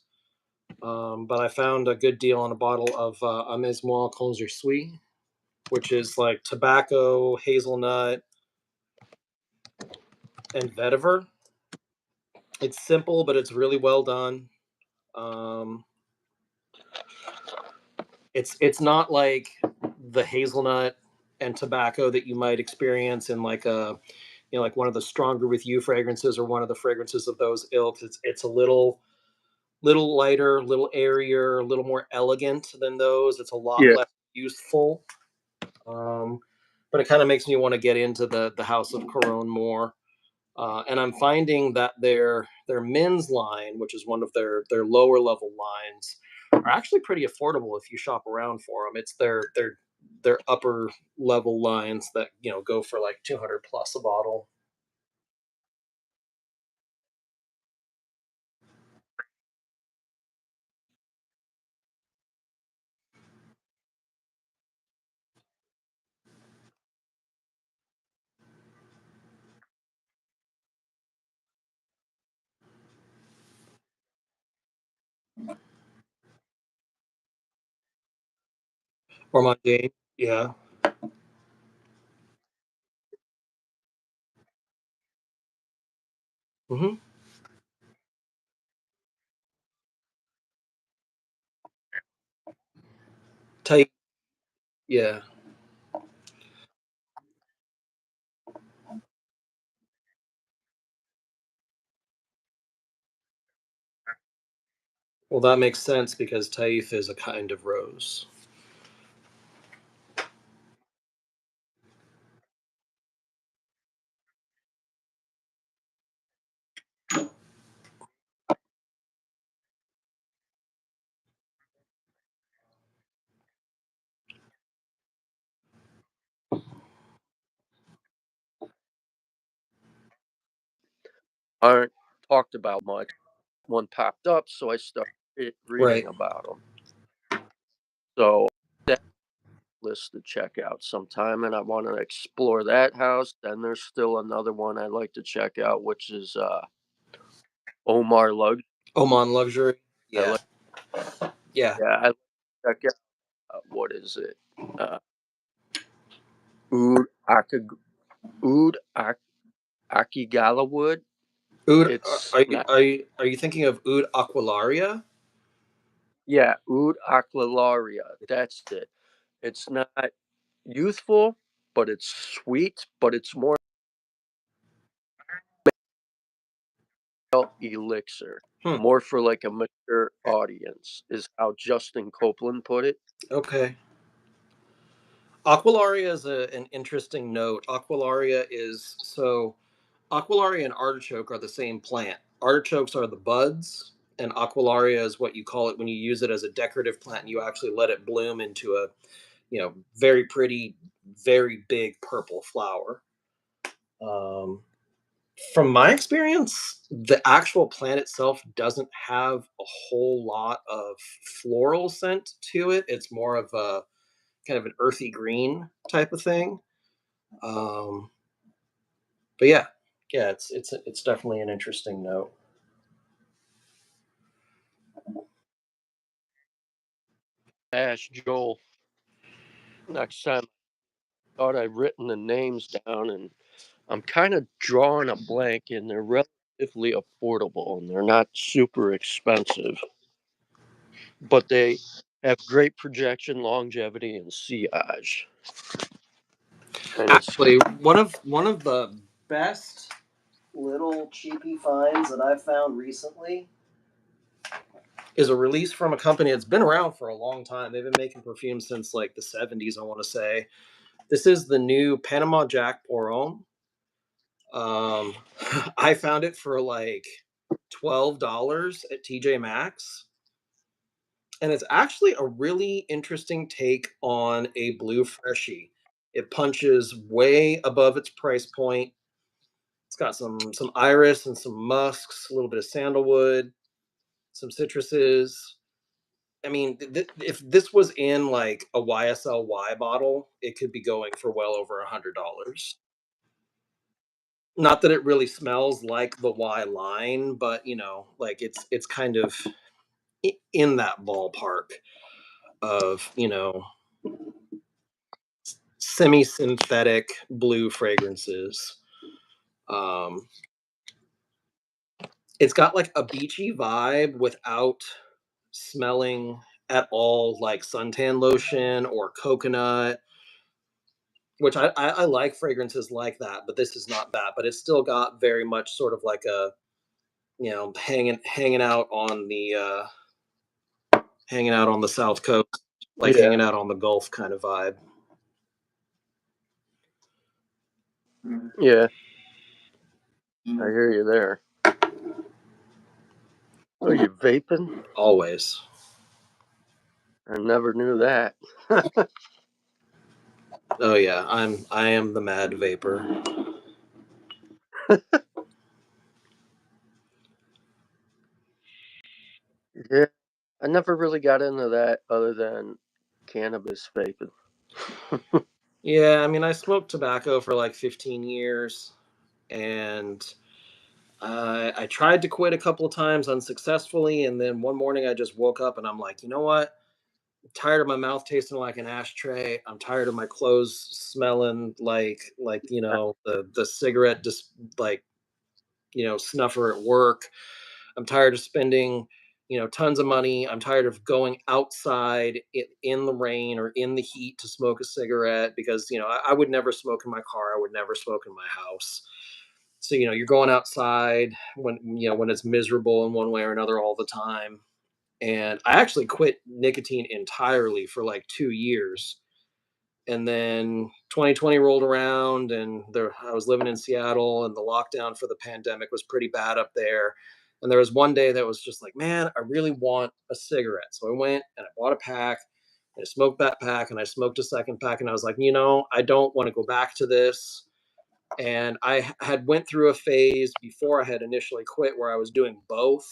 But I found a good deal on a bottle of Amuse-Moi Conjure, which is like tobacco, hazelnut, and vetiver. It's simple, but it's really well done. Um, it's not like the hazelnut and tobacco that you might experience in like a like one of the stronger with you fragrances or one of the fragrances of those ilks. It's a little lighter, a little airier, a little more elegant than those. It's a lot yeah. less youthful. Um, but it kind of makes me want to get into the House of Corone more. And I'm finding that their men's line, which is one of their lower level lines, are actually pretty affordable if you shop around for them. It's their upper level lines that go for like 200 plus a bottle. Or my game, yeah. Mm-hmm. Tight, yeah. Well, that makes sense because Taif is a kind of rose. Aren't talked about much. One popped up, so I started reading Right. about them. So that list to check out sometime, and I want to explore that house. Then there's still another one I'd like to check out, which is Omar Lug. Oman luxury. I Yeah. like, Yeah. yeah, I like to check out. What is it? Uh, Oud Akig Oud Akigala wood. Oud, It's are you not. thinking of Oud Aqualaria? Yeah, Oud Aqualaria. That's it. It's not youthful, but it's sweet, but it's more elixir, Hmm. more for like a mature audience, is how Justin Copeland put it. Okay. Aqualaria is an interesting note. Aqualaria and artichoke are the same plant. Artichokes are the buds, and aqualaria is what you call it when you use it as a decorative plant and you actually let it bloom into a very pretty, very big purple flower. Um, from my experience, the actual plant itself doesn't have a whole lot of floral scent to it. It's more of a kind of an earthy green type of thing. Um, but yeah, yeah, it's definitely an interesting note. Ask Joel next time. Thought I'd written the names down, and I'm kind of drawing a blank, and they're relatively affordable, and they're not super expensive, but they have great projection, longevity, and sillage. And it's Actually, one of the best little cheapy finds that I've found recently is a release from a company that's been around for a long time. They've been making perfumes since like the 70s, I want to say. This is the new Panama Jack Poron. Um, I found it for like $12 at TJ Maxx. And it's actually a really interesting take on a blue freshie. It punches way above its price point. It's got some iris and some musks, a little bit of sandalwood, some citruses. I mean, if this was in like a YSL bottle, it could be going for well over $100. Not that it really smells like the Y line, but like it's kind of in that ballpark of semi-synthetic blue fragrances. Um, it's got like a beachy vibe without smelling at all like suntan lotion or coconut, which I like fragrances like that, but this is not that. But it's still got very much sort of like a hanging out on the South Coast, like Yeah, hanging out on the Gulf kind of vibe. yeah, I hear you there. Oh, you vaping? Always. I never knew that. Oh yeah, I am the mad vapor. Yeah, I never really got into that other than cannabis vaping. Yeah, I mean, I smoked tobacco for like 15 years, and I tried to quit a couple of times unsuccessfully, and then one morning I just woke up and I'm like, you know what? I'm tired of my mouth tasting like an ashtray. I'm tired of my clothes smelling like the cigarette just like snuffer at work. I'm tired of spending, tons of money. I'm tired of going outside in the rain or in the heat to smoke a cigarette because, I would never smoke in my car. I would never smoke in my house. So, you're going outside when it's miserable in one way or another all the time. And I actually quit nicotine entirely for like 2 years, and then 2020 rolled around, and I was living in Seattle, and the lockdown for the pandemic was pretty bad up there. And there was one day that was just like, man, I really want a cigarette. So I went and I bought a pack, and I smoked that pack, and I smoked a second pack, and I was like, I don't want to go back to this. And I had went through a phase before I had initially quit where I was doing both,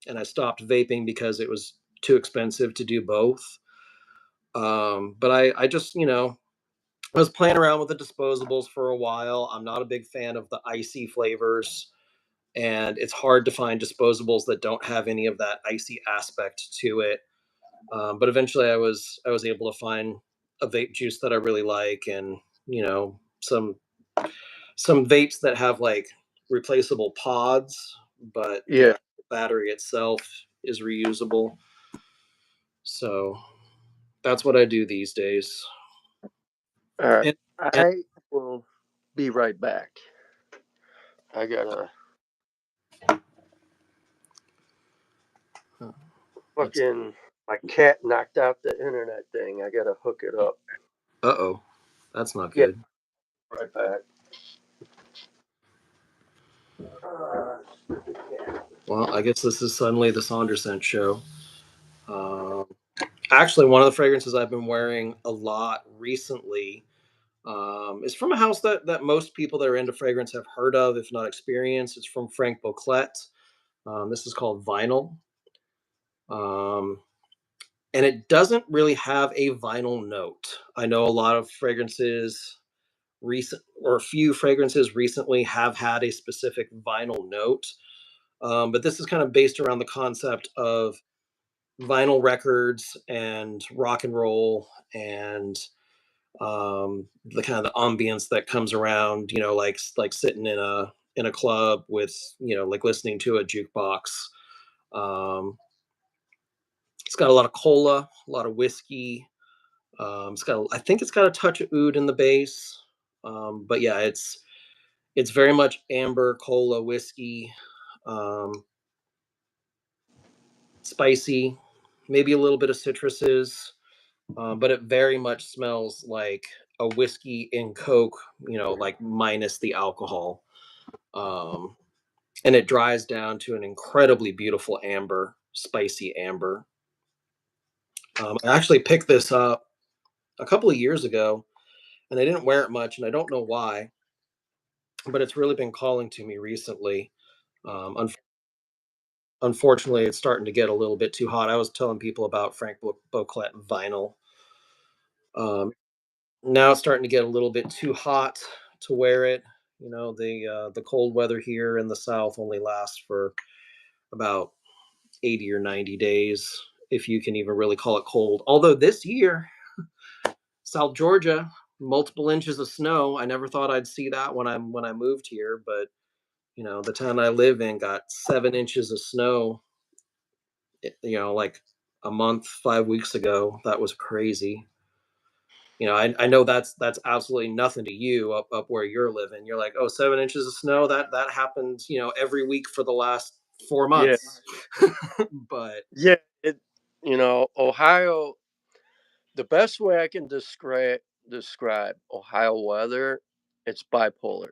and I stopped vaping because it was too expensive to do both. But I just I was playing around with the disposables for a while. I'm not a big fan of the icy flavors, and it's hard to find disposables that don't have any of that icy aspect to it. But eventually, I was able to find a vape juice that I really like, and some vapes that have like replaceable pods, but the Yeah, battery itself is reusable. So that's what I do these days. all right. And, and I will be right back. I gotta let's. fucking. My cat knocked out the internet thing. I gotta hook it up. Uh oh, that's not Yeah, good. right back. Uh, yeah. Well, I guess this is suddenly the Sonderscent show. Um, Actually, one of the fragrances I've been wearing a lot recently is from a house that most people that are into fragrance have heard of, if not experienced. It's from Frank Boclet. This is called Vinyl. Um, and it doesn't really have a vinyl note. I know a lot of fragrances a few fragrances recently have had a specific vinyl note. But this is kind of based around the concept of vinyl records and rock and roll, and the kind of the ambience that comes around, like sitting in a club with like listening to a jukebox. Um, it's got a lot of cola, a lot of whiskey. I think it's got a touch of oud in the base, but yeah, it's very much amber cola whiskey, um, spicy, maybe a little bit of citruses, but it very much smells like a whiskey in Coke, like minus the alcohol. Um, and it dries down to an incredibly beautiful amber, spicy amber. I actually picked this up a couple of years ago, and I didn't wear it much, and I don't know why. but it's really been calling to me recently. Unfortunately, it's starting to get a little bit too hot. I was telling people about Frank Boclet vinyl. Um, Now it's starting to get a little bit too hot to wear it. The cold weather here in the South only lasts for about 80 or 90 days, if you can even really call it cold. Although this year, South Georgia, multiple inches of snow. I never thought I'd see that when I moved here, but the town I live in got 7 inches of snow. Like a month, 5 weeks ago. That was crazy. I know that's absolutely nothing to you up where you're living. You're like, oh, 7 inches of snow. That happens, every week for the last four Yeah, months. But yeah. Ohio. The best way I can describe Ohio weather, it's bipolar.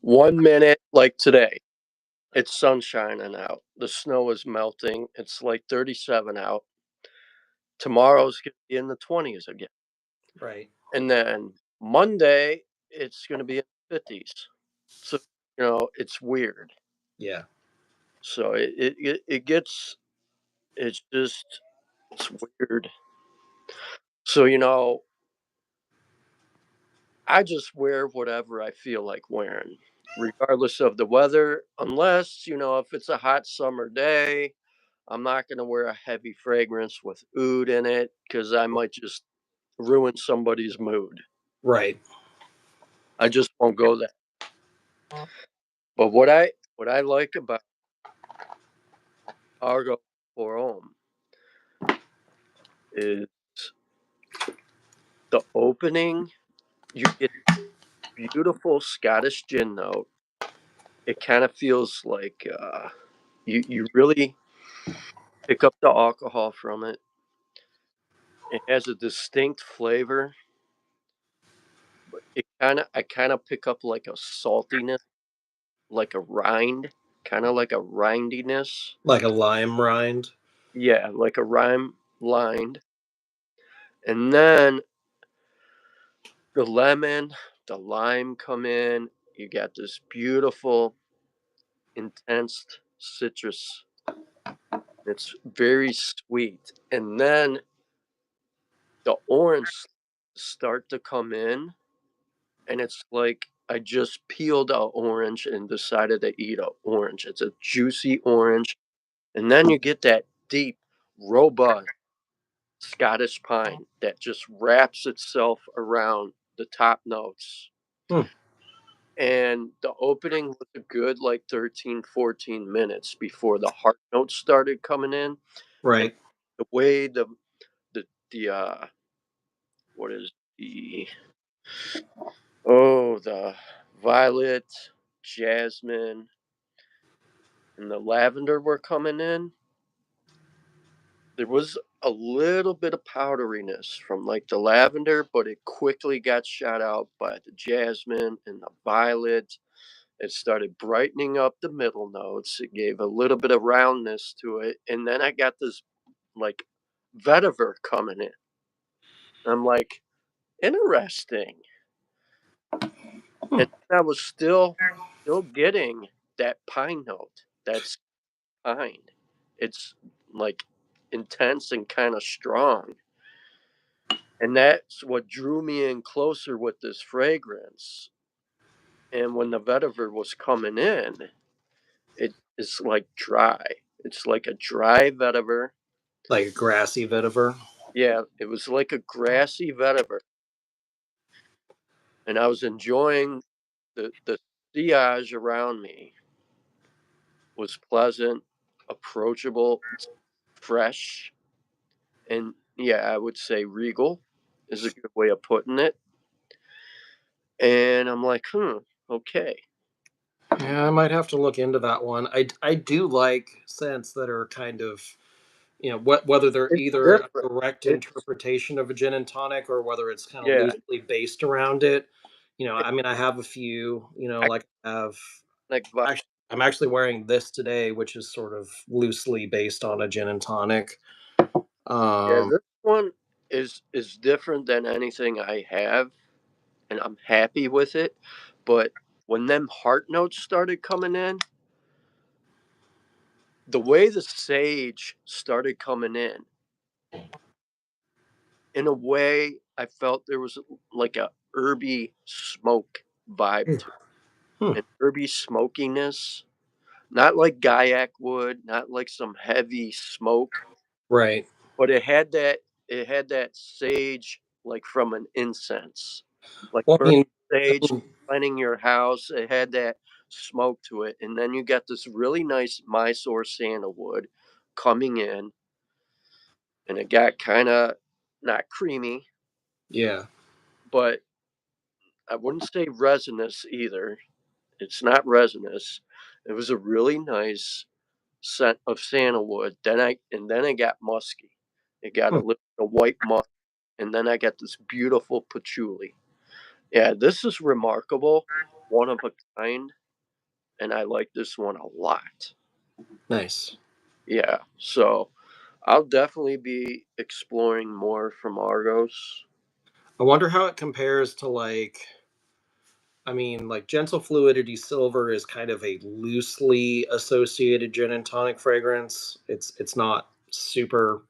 1 minute, like today, it's sun shining out. The snow is melting. It's like 37 out. Tomorrow's gonna be in the 20s again. right, And then Monday, it's gonna be in the 50s. So, it's weird. yeah, So it gets it's weird. So, I just wear whatever I feel like wearing, regardless of the weather, unless, if it's a hot summer day, I'm not going to wear a heavy fragrance with oud in it because I might just ruin somebody's mood. right. I just won't go there. But what I like about Argo for Home is the opening. You get beautiful Scottish gin note. It kind of feels like you really pick up the alcohol from it. It has a distinct flavor, but I kind of pick up like a saltiness, like a rind, kind of like a rindiness. Like a lime rind. Yeah, like a rime lined. And then the lemon, the lime come in. You got this beautiful, intense citrus. It's very sweet. And then the orange start to come in, and it's like I just peeled a orange and decided to eat a orange. It's a juicy orange, and then you get that deep, robust Scottish pine that just wraps itself around the top notes. Hmm, And the opening was a good like 13, 14 minutes before the heart notes started coming in. And right. the way the what is the the violet, jasmine, and the lavender were coming in, there was a little bit of powderiness from like the lavender, but it quickly got shot out by the jasmine and the violet. It started brightening up the middle notes. It gave a little bit of roundness to it. And then I got this like vetiver coming in. I'm like, interesting. Hmm, And I was still getting that pine note. That's pine. It's like intense and kind of strong. And that's what drew me in closer with this fragrance. And when the vetiver was coming in, it is like dry. It's like a dry vetiver. like a grassy vetiver. Yeah, it was like a grassy vetiver. And I was enjoying the sillage around me was pleasant, approachable, fresh, and yeah, I would say regal is a good way of putting it. And I'm like, okay. Yeah, I might have to look into that one. I do like scents that are kind of, whether they're It's either a different. direct It's interpretation of a gin and tonic or whether it's kind of yeah. loosely based around it. It's I mean, I have a few, like I have. iconic vibe. Actually, I'm actually wearing this today, which is sort of loosely based on a gin and tonic. Yeah, Um, this one is different than anything I have, and I'm happy with it. But when them heart notes started coming the way the sage started coming in a way, I felt there was like a herby smoke vibe to Hmm. it, an herby smokiness, not like Gaiac wood, not like some heavy smoke, Right. but it had that sage like from an incense, like Well, burning I sage, mean, cleaning your house. It had that smoke to it, and then you got this really nice Mysore sandalwood coming in, and it got kind of not creamy, yeah. but I wouldn't say resinous either. It's not resinous. It was a really nice scent of sandalwood. Then I got musky. It got a Hmm. little bit of white musk, and then I got this beautiful patchouli. Yeah, this is remarkable, one of a kind, and I like this one a lot. Nice. Yeah, so I'll definitely be exploring more from Argos. I wonder how it compares to like. I mean, like Gentle Fluidity Silver is kind of a loosely associated gin and tonic fragrance. It's not super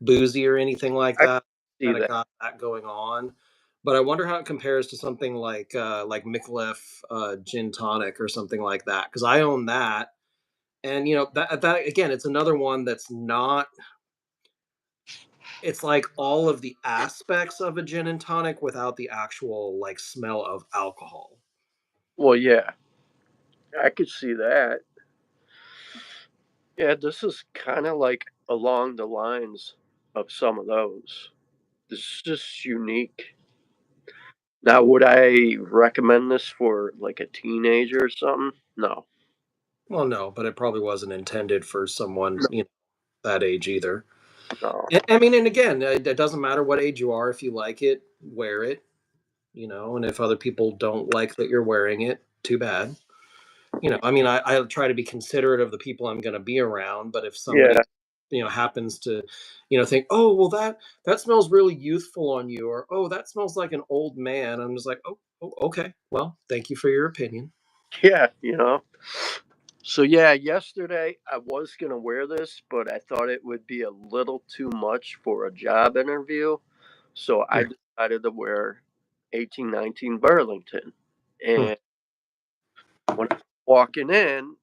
boozy or anything like I that. see Kind of that. got that going on. But I wonder how it compares to something like Micallef gin tonic or something like that because I own that, and that again, it's another one that's not. It's like all of the aspects of a gin and tonic without the actual like smell of alcohol. Well, yeah, I could see that. Yeah, this is kind of like along the lines of some of those. This is just unique. Now, would I recommend this for like a teenager or something? No, Well, no, but it probably wasn't intended for someone no, that age either. no. I mean, and again, it doesn't matter what age you are. If you like it, wear it. And if other people don't like that you're wearing it, too bad. I mean, I try to be considerate of the people I'm going to be around, but if Yeah, somebody, happens to, think, oh, well, that smells really youthful on you, or oh, that smells like an old man. I'm just like, oh, okay, well, thank you for your opinion. yeah, you know. So yeah, yesterday I was gonna wear this, but I thought it would be a little too much for a job interview. So I Yeah. decided to wear 1819 Burlington. Hmm. And when I was walking in,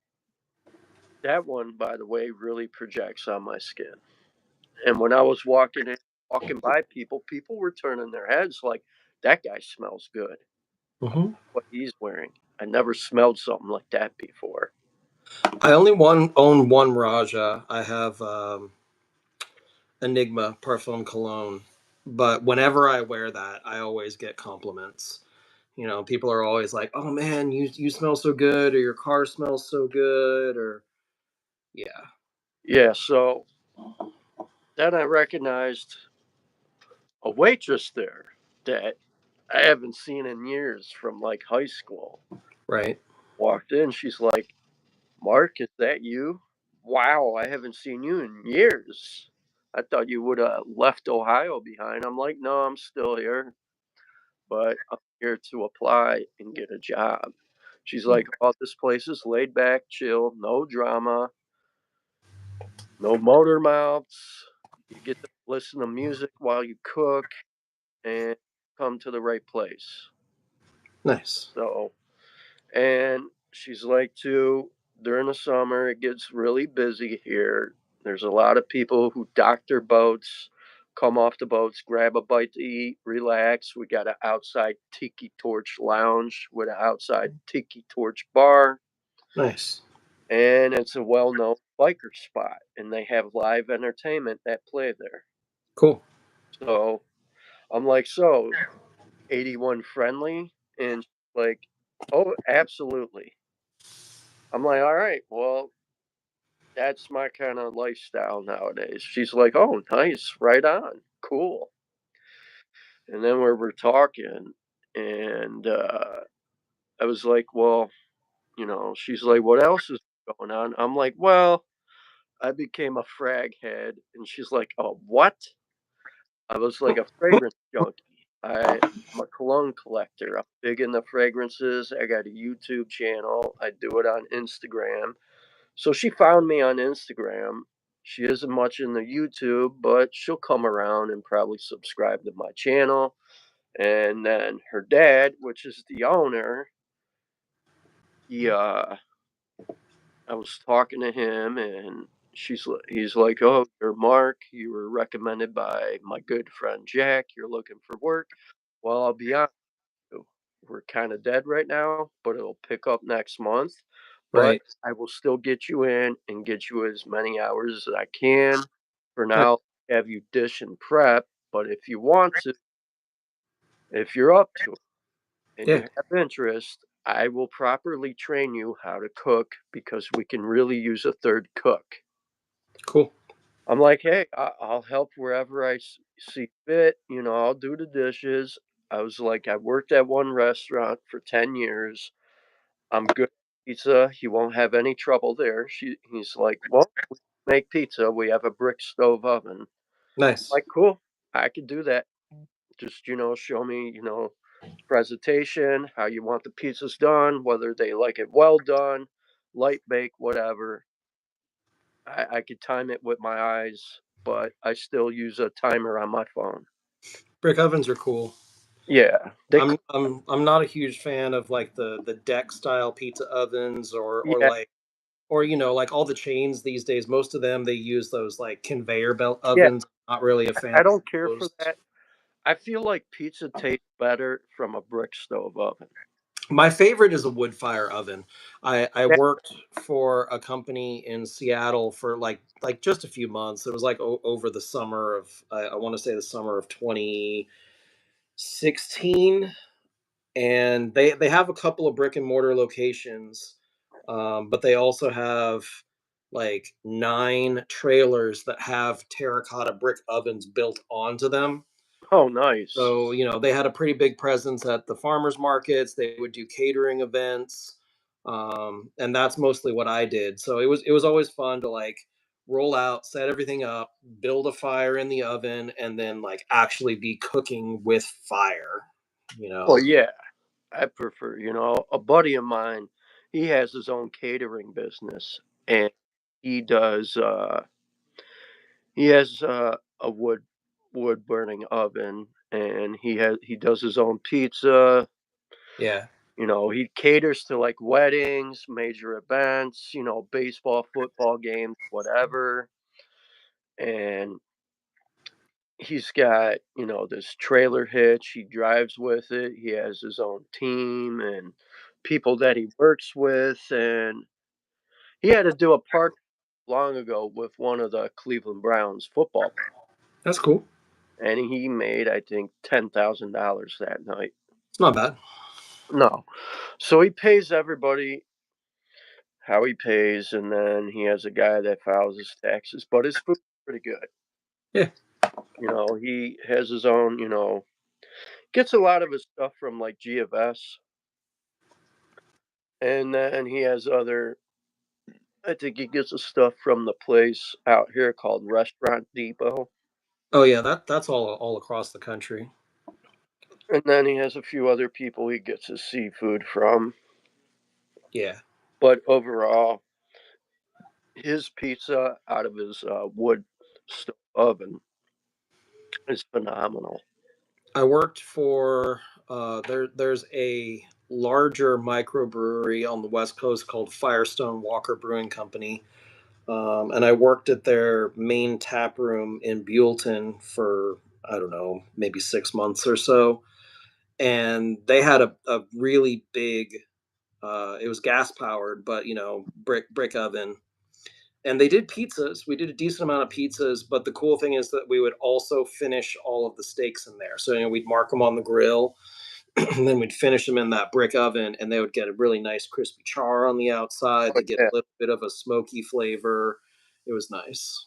that one, by the way, really projects on my skin. And when I was walking by people, people were turning their heads like, that guy smells good. Hmm. What he's wearing. I never smelled something like that before. I only own one Raja. I have Enigma Parfum Cologne, but whenever I wear that, I always get compliments. People are always like, "Oh man, you smell so good," or "Your car smells so good," or yeah, Yeah, so then I recognized a waitress there that I haven't seen in years from like high school. right. Walked in, she's like, Mark, is that you? Wow, I haven't seen you in years. I thought you would have left Ohio behind. I'm like, no, I'm still here, but I'm here to apply and get a job. She's Hmm. like, oh, this place is laid back, chill, no drama, no motor mouths. You get to listen to music while you cook and come to the right place. Nice. So, and she's like, too, during the summer, it gets really busy here. There's a lot of people who dock their boats, come off the boats, grab a bite to eat, relax. We got an outside tiki torch lounge with an outside tiki torch bar, Nice. and it's a well known biker spot, and they have live entertainment that play there. Cool. So I'm like, so 81 friendly? And she's like, oh, absolutely. I'm like, all right, well, that's my kind of lifestyle nowadays. She's like, oh, nice, right on, cool. And then we were talking, and I was like, well, she's like, what else is going on? I'm like, well, I became a frag head. And she's like, oh, what? I was like a fragrance junkie. I'm a cologne collector. I'm big into fragrances. I got a YouTube channel. I do it on Instagram. So she found me on Instagram. She isn't much in the YouTube, but she'll come around and probably subscribe to my channel. And then her dad, which is the owner, he I was talking to him and he's like, "Oh, you're Mark. You were recommended by my good friend Jack. You're looking for work." Well, I'll be honest with you, we're kind of dead right now, but it'll pick up next month. But Right. I will still get you in and get you as many hours as I can. For Right. now, have you dish and prep. But if you want to, if you're up to it and you Yeah. have interest, I will properly train you how to cook because we can really use a third cook. Cool. I'm like, hey, I'll help wherever see fit. I'll do the dishes. I was like, I worked at one restaurant for 10 years. I'm good at pizza. You won't have any trouble there. He's like, well, we make pizza. We have a brick stove oven. I'm Nice. like, cool. I could do that. Just, show me, presentation, how you want the pizzas done, whether they like it well done, light bake, whatever. I could time it with my eyes, but I still use a timer on my phone. Brick ovens are cool. Yeah, they I'm not a huge fan of like the deck style pizza ovens or yeah, like or like all the chains these days. Most of them they use those like conveyor belt yeah, ovens. Not really a fan I of don't care for those. that. I feel like pizza tastes better from a brick stove oven. My favorite is a wood fire oven. I Yeah. worked for a company in Seattle for like just a few months. It was like over the summer of I want to say the summer of 2016, and they have a couple of brick and mortar locations, but they also have like 9 trailers that have terracotta brick ovens built onto them. Oh, nice. So, they had a pretty big presence at the farmers markets. They would do catering events. And that's mostly what I did. So it was always fun to like roll out, set everything up, build a fire in the oven, and then like actually be cooking with fire, you Well, know. yeah, I prefer, a buddy of mine, he has his own catering business and he does he has a wood burning oven and he does his own pizza. Yeah. He caters to like weddings, major events, baseball, football games, whatever. And he's got, this trailer hitch. He drives with it. He has his own team and people that he works with. And he had to do a part long ago with one of the Cleveland Browns football players. That's cool. And he made, I think, $10,000 that night. It's not bad. No. So he pays everybody how he pays, and then he has a guy that files his taxes. But his food's pretty good. Yeah. He has his own, gets a lot of his stuff from like G of S. And then he has I think he gets his stuff from the place out here called Restaurant Depot. Oh yeah, that's all across the country. And then he has a few other people he gets his seafood from. Yeah. But overall, his pizza out of his wood stove oven is phenomenal. I worked for there's a larger microbrewery on the West Coast called Firestone Walker Brewing Company. And I worked at their main tap room in Buellton for, I don't know, maybe 6 months or so. And they had a really big, it was gas powered, but brick oven. And they did pizzas. We did a decent amount of pizzas, but the cool thing is that we would also finish all of the steaks in there. So we'd mark them on the grill, and then we'd finish them in that brick oven, and they would get a really nice crispy char on the outside. Oh, They get a yeah. little bit of a smoky flavor. It was nice.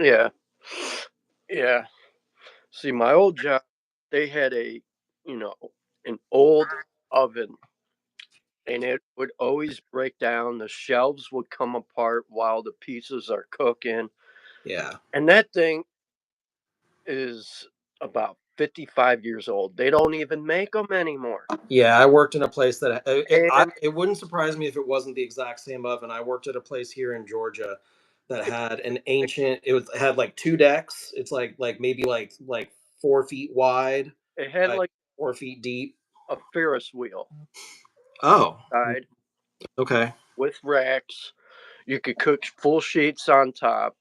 Yeah. Yeah. See, my old job, they had you know, an old oven and it would always break down. The shelves would come apart while the pizzas are cooking. Yeah. And that thing is about 55 years old. They don't even make them anymore. Yeah, I worked in a place that And it wouldn't surprise me if it wasn't the exact same oven. I worked at a place here in Georgia that it, had an ancient. It had like two decks. It's like maybe like 4 feet wide, it had like like 4 feet deep. a Ferris wheel Oh, side okay. with racks. You could cook full sheets on top.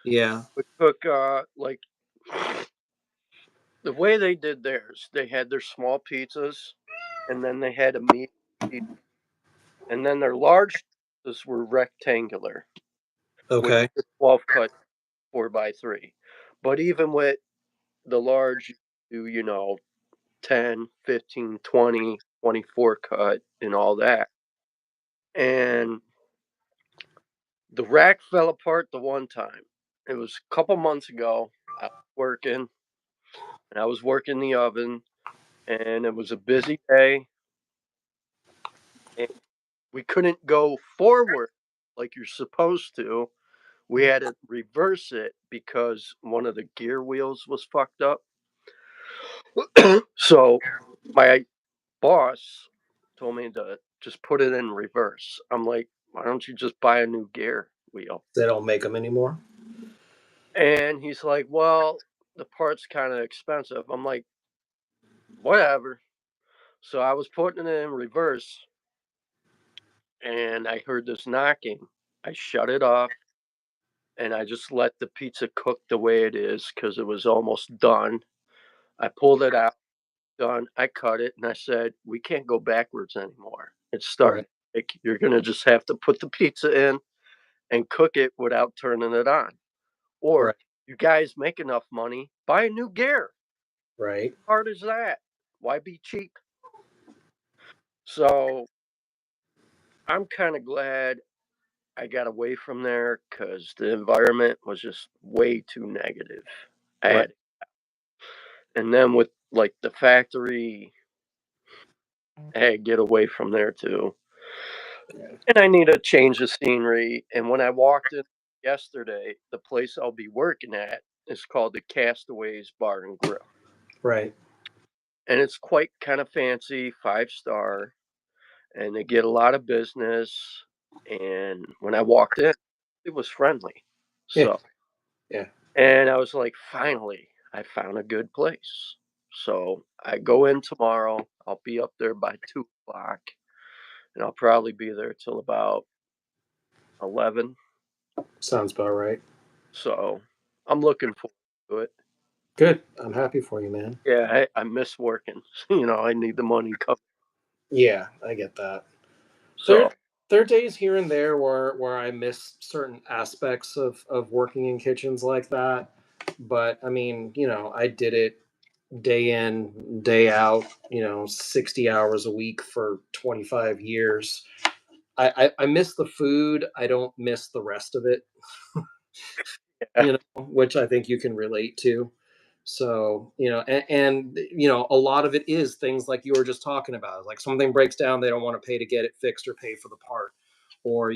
Yeah. Would cook like the way they did theirs. They had their small pizzas, and then they had a meat, and then their large pizzas were rectangular, which Okay. is 12 cut 4 by 3. But even with the large, you do 10, 15, 20, 24 cut, and all that. And the rack fell apart the one time. It was a couple months ago. I was working, and I was working the oven, and it was a busy day, and we couldn't go forward like you're supposed to. We had to reverse it because one of the gear wheels was fucked up. So my boss told me to just put it in reverse. I'm like, why don't you just buy a new gear wheel? They don't make them anymore. And he's like, well, the part's kind of expensive. I'm like, whatever. So I was putting it in reverse and I heard this knocking. I shut it off and I just let the pizza cook the way it is because it was almost done. I pulled it out, done. I cut it and I said, we can't go backwards anymore. It's Right. starting. Like, you're going to just have to put the pizza in and cook it without turning it on. Or Right. you guys make enough money, buy a new gear. Right. How hard is that? Why be cheap? So I'm kind of glad I got away from there because the environment was just way too negative. I Right. had, and then with like the factory, I had to get away from there too. And I need a change of scenery. And when I walked in yesterday, the place I'll be working at is called the Castaways Bar and Grill. Right. And it's quite kind of fancy, 5 star, and they get a lot of business. And when I walked in, it was friendly. Yeah. So, Yeah. and I was like, finally, I found a good place. So I go in tomorrow. I'll be up there by 2 o'clock, and I'll probably be there till about 11. Sounds about right. So I'm looking forward to it. Good. I'm happy for you, man. Yeah, I miss working. I need the money coming. Yeah, I get that. There So there are days here and there where I miss certain aspects of working in kitchens like that. But I mean, I did it day in, day out, 60 hours a week for 25 years. I miss the food. I don't miss the rest of it, yeah, which I think you can relate to. So, and a lot of it is things like you were just talking about. Like something breaks down, they don't want to pay to get it fixed or pay for the part. Or,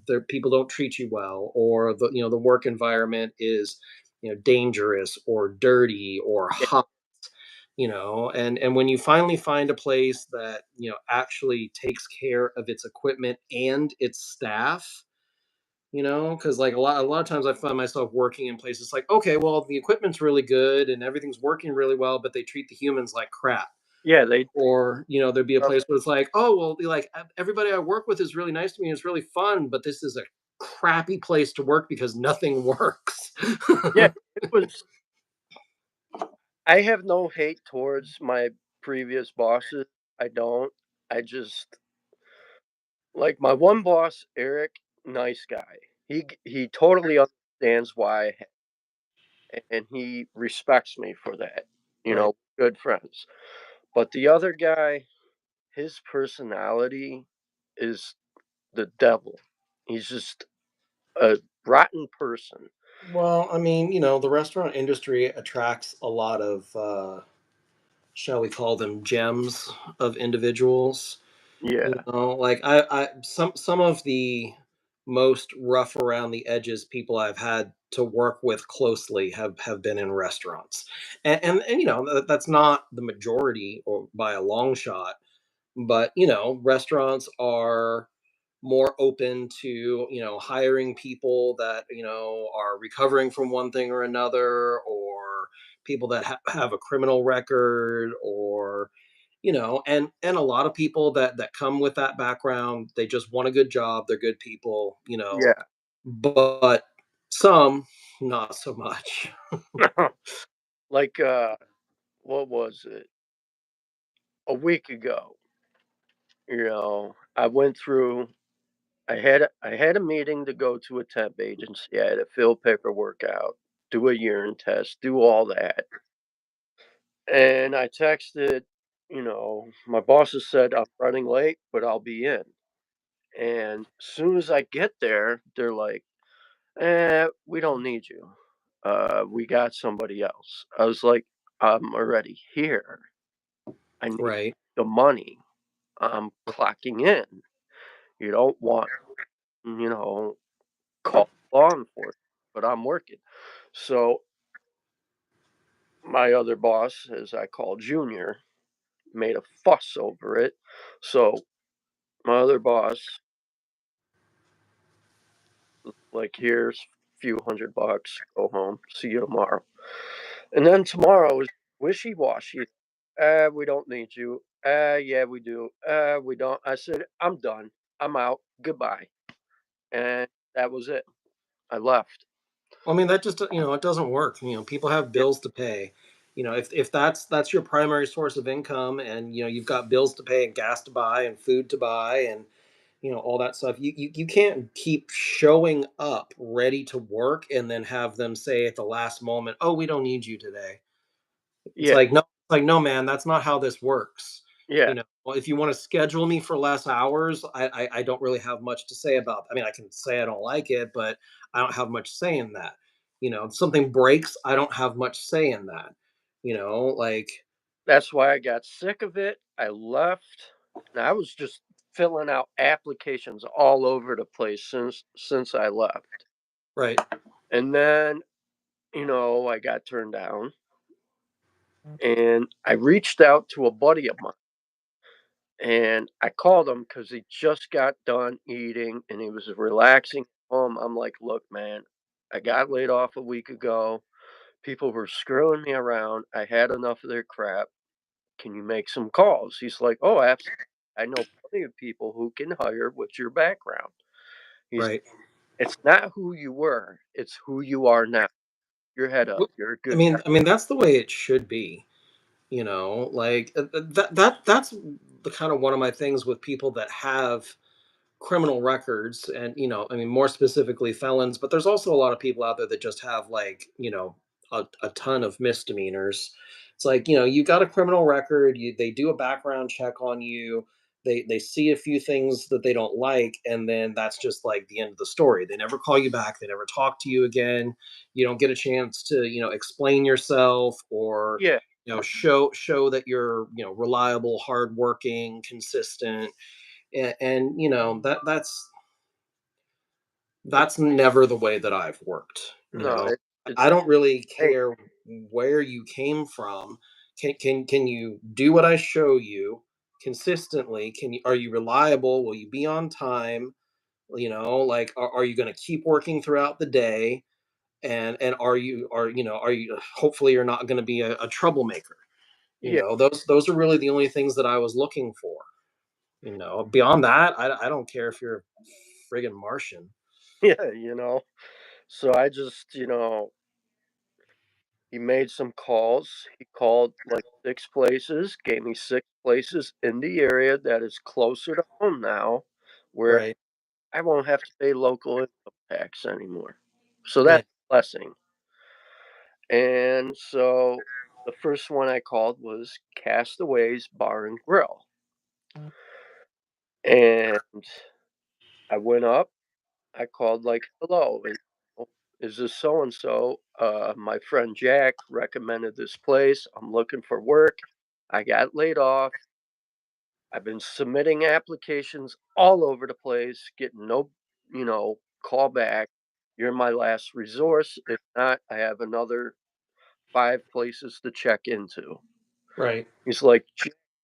they're people don't treat you well, or the work environment is, dangerous or dirty or yeah, hot, and when you finally find a place that, actually takes care of its equipment and its staff, because like a lot of times I find myself working in places like, okay, well, the equipment's really good and everything's working really well, but they treat the humans like crap. yeah. They Or there'd be a place where it's like, oh well, like everybody I work with is really nice to me, it's really fun, but this is a crappy place to work because nothing works. yeah. It was. I have no hate towards my previous bosses. I don't. I just like my one boss, Eric. Nice guy. He totally understands why, and he respects me for that. Right. Good friends. But the other guy, his personality is the devil. He's just a rotten person. Well, I mean, the restaurant industry attracts a lot of, shall we call them, gems of individuals. Yeah. Like some of the most rough around the edges people I've had to work with closely have been in restaurants, and that's not the majority or by a long shot, but restaurants are more open to hiring people that are recovering from one thing or another, or people that have a criminal record, or and a lot of people that come with that background, they just want a good job, they're good people, Yeah. but some not so much. Like, what was it? A week ago, I went through I had a meeting to go to a temp agency. I had to fill paperwork out, do a urine test, do all that. And I texted, my bosses said I'm running late, but I'll be in. And as soon as I get there, they're like, we don't need you. We got somebody else. I was like, I'm already here. I need Right. the money. I'm clocking in. You don't want, you know, call law enforcement, but I'm working. So my other boss, as I call Junior, made a fuss over it. So my other boss, like, here's a few $100, go home, see you tomorrow. And then tomorrow is wishy washy. We don't need you. Yeah, we do. We don't. I said, I'm done. I'm out. Goodbye. And that was it. I left. Well, I mean, that just it doesn't work. People have Yeah, bills to pay. If that's your primary source of income, and you've got bills to pay and gas to buy and food to buy and all that stuff, you can't keep showing up ready to work and then have them say at the last moment, "Oh, we don't need you today." It's yeah, like, no, man, that's not how this works. yeah, Well, if you want to schedule me for less hours, I don't really have much to say about. I mean, I can say I don't like it, but I don't have much say in that. If something breaks, I don't have much say in that. Like, that's why I got sick of it. I left. And I was just filling out applications all over the place since I left. right, And then, I got turned down and I reached out to a buddy of mine and I called him because he just got done eating and he was relaxing at home. I'm like, look, man, I got laid off a week ago. People were screwing me around. I had enough of their crap. Can you make some calls? He's like, oh, absolutely. I know plenty of people who can hire with your background. He's, right. it's not who you were, it's who you are now. You're head up. Well, You're a I good mean, guy. I mean that's the way it should be. Like that's the kind of one of my things with people that have criminal records, and I mean, more specifically felons, but there's also a lot of people out there that just have, like, a ton of misdemeanors. It's like, you got a criminal record, they do a background check on you, they see a few things that they don't like, and then that's just like the end of the story. They never call you back, they never talk to you again. You don't get a chance to explain yourself, or Yeah, show that you're reliable, hardworking, consistent. And that's never the way that I've worked. no, it's I don't really hey, care where you came from. Can you do what I show you consistently? Are you reliable? Will you be on time? Like, are you going to keep working throughout the day? And are you hopefully you're not going to be a troublemaker. yeah, Those are really the only things that I was looking for. Beyond that, I don't care if you're a friggin' Martian. yeah. So I just, he made some calls. He called like 6 places, gave me 6 places in the area that is closer to home now, where Right. I won't have to pay local income tax anymore. So Yeah. that's a blessing. And so the first one I called was Castaways Bar and Grill. And I went up, I called like, "Hello, is this so and so? My friend Jack recommended this place. I'm looking for work. I got laid off. I've been submitting applications all over the place, getting no, call back. You're my last resource. If not, I have another 5 places to check into." Right. He's like,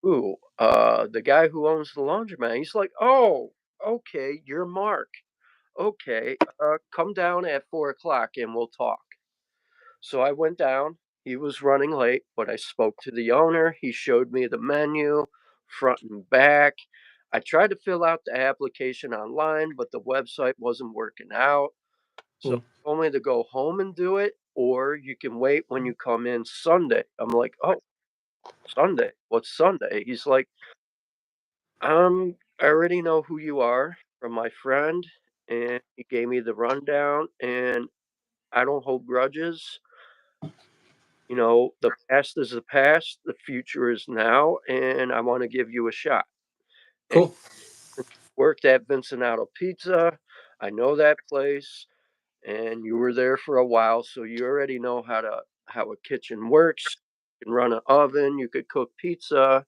"Who?" "The guy who owns the laundromat." He's like, "Oh, okay, you're Mark. Okay, come down at 4 o'clock and we'll talk." So I went down. He was running late, but I spoke to the owner. He showed me the menu, front and back. I tried to fill out the application online, but the website wasn't working out. So Mm. he told me to go home and do it, or you can wait when you come in Sunday. I'm like, "Oh, Sunday? What's Sunday?" He's like, I already know who you are from my friend." And he gave me the rundown, and I don't hold grudges. The past is the past, the future is now, and I want to give you a shot. And Cool. worked at Vincinato Pizza. I know that place, and you were there for a while, so you already know how a kitchen works. You can run an oven, you could cook pizza.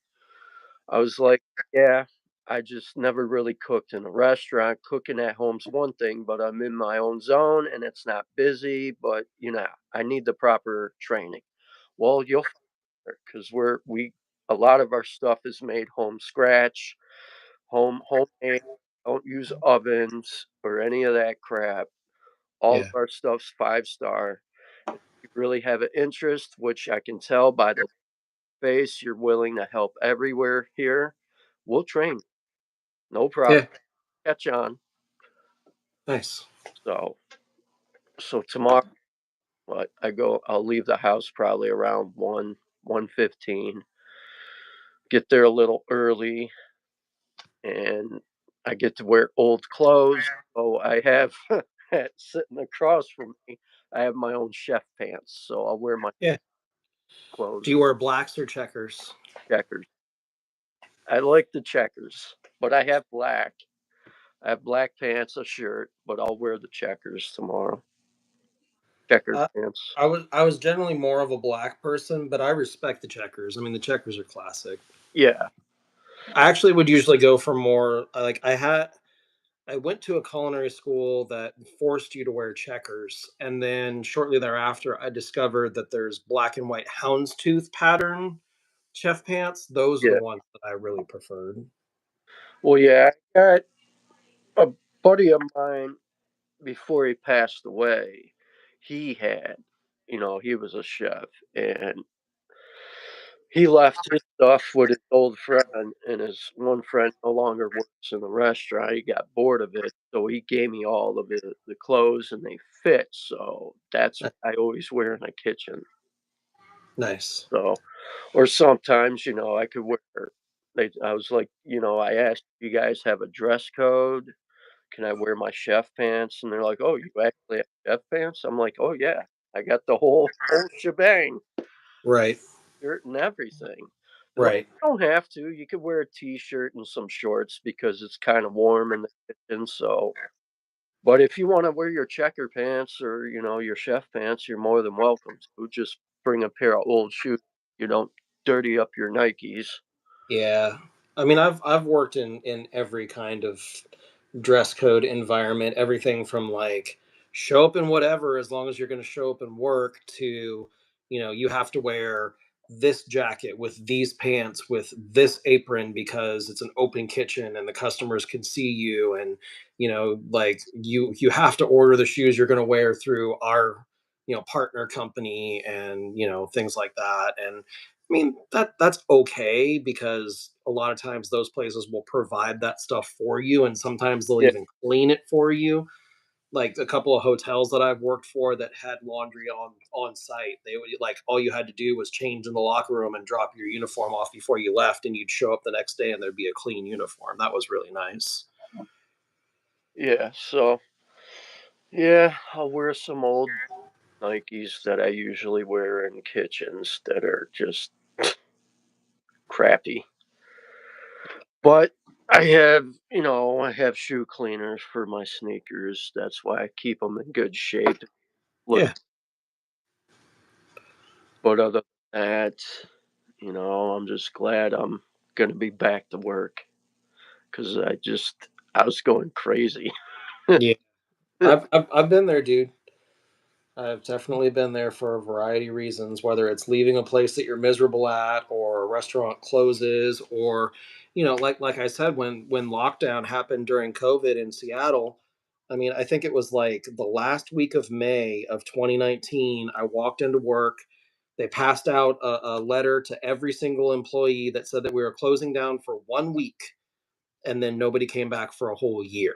I was like, yeah, I just never really cooked in a restaurant. Cooking at home's one thing, but I'm in my own zone and it's not busy, but I need the proper training. Well, you'll because we a lot of our stuff is made home scratch, homemade. Don't use ovens or any of that crap. All of Yeah. our stuff's 5 star. If you really have an interest, which I can tell by the face, you're willing to help everywhere here. We'll train you, no problem. Yeah. Catch on. Nice. So so tomorrow, what I'll leave the house probably around 1:15. Get there a little early, and I get to wear old clothes. So I have sitting across from me, I have my own chef pants, so I'll wear my Yeah. Do clothes, you wear blacks or checkers? checkers. I like the checkers, but I have black. I have black pants, a shirt, but I'll wear the checkers tomorrow. Checkered Uh, pants. I was generally more of a black person, but I respect the checkers. I mean, the checkers are classic. Yeah, I actually would usually go for more like I went to a culinary school that forced you to wear checkers, and then shortly thereafter, I discovered that there's black and white houndstooth pattern chef pants. Those are the yeah. ones that I really preferred. Well, yeah, I got a buddy of mine before he passed away. He had, he was a chef, and he left his stuff with his old friend, and his one friend no longer works in the restaurant. He got bored of it, so he gave me all of the clothes, and they fit. So that's what I always wear in the kitchen. Nice. So, or sometimes, I could wear. I was like, I asked, "You guys have a dress code? Can I wear my chef pants?" And they're like, "Oh, you actually have chef pants?" I'm like, "Oh yeah, I got the whole shebang, Right. shirt and everything." They're like, Right. "You don't have to. You could wear a t-shirt and some shorts because it's kind of warm in the kitchen." So, but if you want to wear your checker pants or your chef pants, you're more than welcome to. Just bring a pair of old shoes. You don't dirty up your Nikes. Yeah. I mean, I've worked in every kind of dress code environment, everything from like show up in whatever as long as you're going to show up and work to, you have to wear this jacket with these pants with this apron because it's an open kitchen and the customers can see you, and like you have to order the shoes you're going to wear through our partner company, and things like that. And I mean, that's okay because a lot of times those places will provide that stuff for you, and sometimes they'll Yeah, even clean it for you. Like a couple of hotels that I've worked for that had laundry on site, they would like all you had to do was change in the locker room and drop your uniform off before you left, and you'd show up the next day and there'd be a clean uniform. That was really nice. yeah. So yeah, I'll wear some old Nikes that I usually wear in kitchens that are just crappy. But I have shoe cleaners for my sneakers. That's why I keep them in good shape. Look, Yeah. but other than that, I'm just glad I'm gonna be back to work because I was going crazy. Yeah. I've been there, dude. I've definitely been there for a variety of reasons, whether it's leaving a place that you're miserable at, or a restaurant closes, or like I said, when lockdown happened during COVID in Seattle. I mean, I think it was like the last week of May of 2019. I walked into work. They passed out a letter to every single employee that said that we were closing down for 1 week, and then nobody came back for a whole year.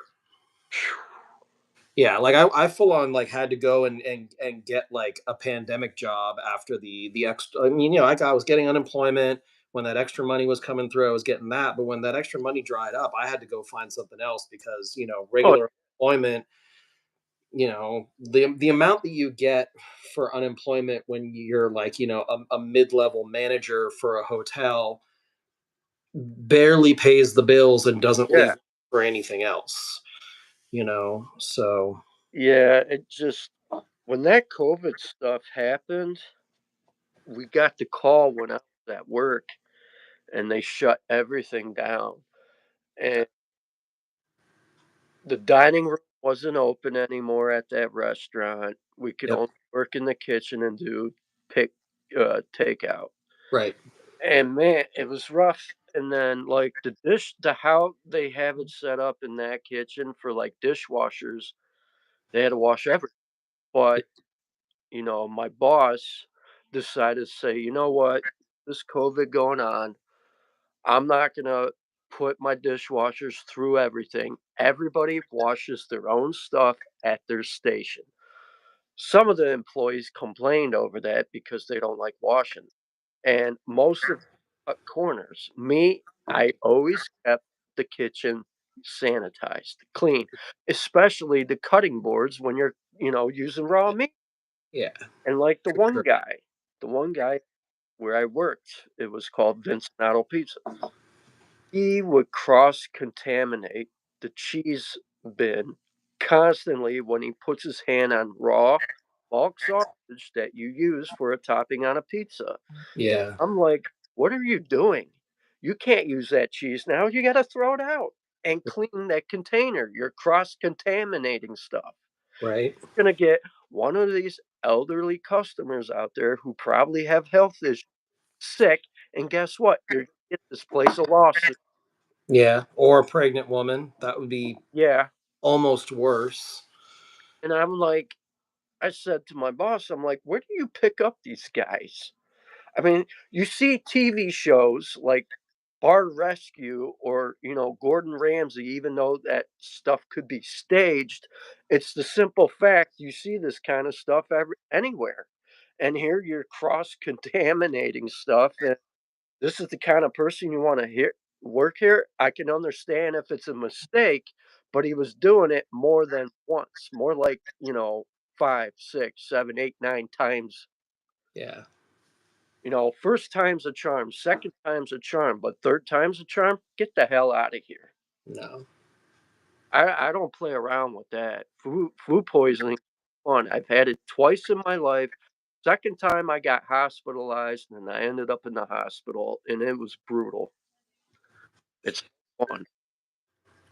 Yeah, like I full on like had to go and get like a pandemic job after the extra. I mean, I was getting unemployment when that extra money was coming through. I was getting that, but when that extra money dried up, I had to go find something else because Oh, regular employment. The amount that you get for unemployment when you're like a mid level manager for a hotel barely pays the bills and doesn't yeah. leave for anything else. So Yeah, it just when that COVID stuff happened, we got the call when I was at work and they shut everything down. And the dining room wasn't open anymore at that restaurant. We could yep, only work in the kitchen and do pick takeout. right, And man, it was rough. And then like the how they have it set up in that kitchen for like dishwashers, they had to wash everything. But my boss decided to say, you know what, this COVID going on, I'm not gonna put my dishwashers through everything. Everybody washes their own stuff at their station. Some of the employees complained over that because they don't like washing. And most of the corners, me, I always kept the kitchen sanitized, clean, especially the cutting boards when you're, using raw meat. yeah, And like for sure. the one guy where I worked, it was called Vincinato Pizza. He would cross contaminate the cheese bin constantly when he puts his hand on raw bulk sausage that you use for a topping on a pizza. Yeah, I'm like, what are you doing? You can't use that cheese now. You got to throw it out and clean that container. You're cross contaminating stuff. right. Going to get one of these elderly customers out there who probably have health issues sick. And guess what? You're going to get this place a lawsuit. Yeah, or a pregnant woman, that would be Yeah. almost worse. And I'm like, I said to my boss, I'm like, where do you pick up these guys? I mean, you see TV shows like Bar Rescue or, Gordon Ramsay, even though that stuff could be staged, it's the simple fact you see this kind of stuff anywhere. And here you're cross contaminating stuff. And this is the kind of person you want to work here. I can understand if it's a mistake, but he was doing it more than once, more like, 5, 6, 7, 8, 9 times. Yeah, First time's a charm, second time's a charm, but third time's a charm. Get the hell out of here. no. I don't play around with that. Food poisoning, fun. I've had it twice in my life. Second time I got hospitalized and I ended up in the hospital and it was brutal. It's fun.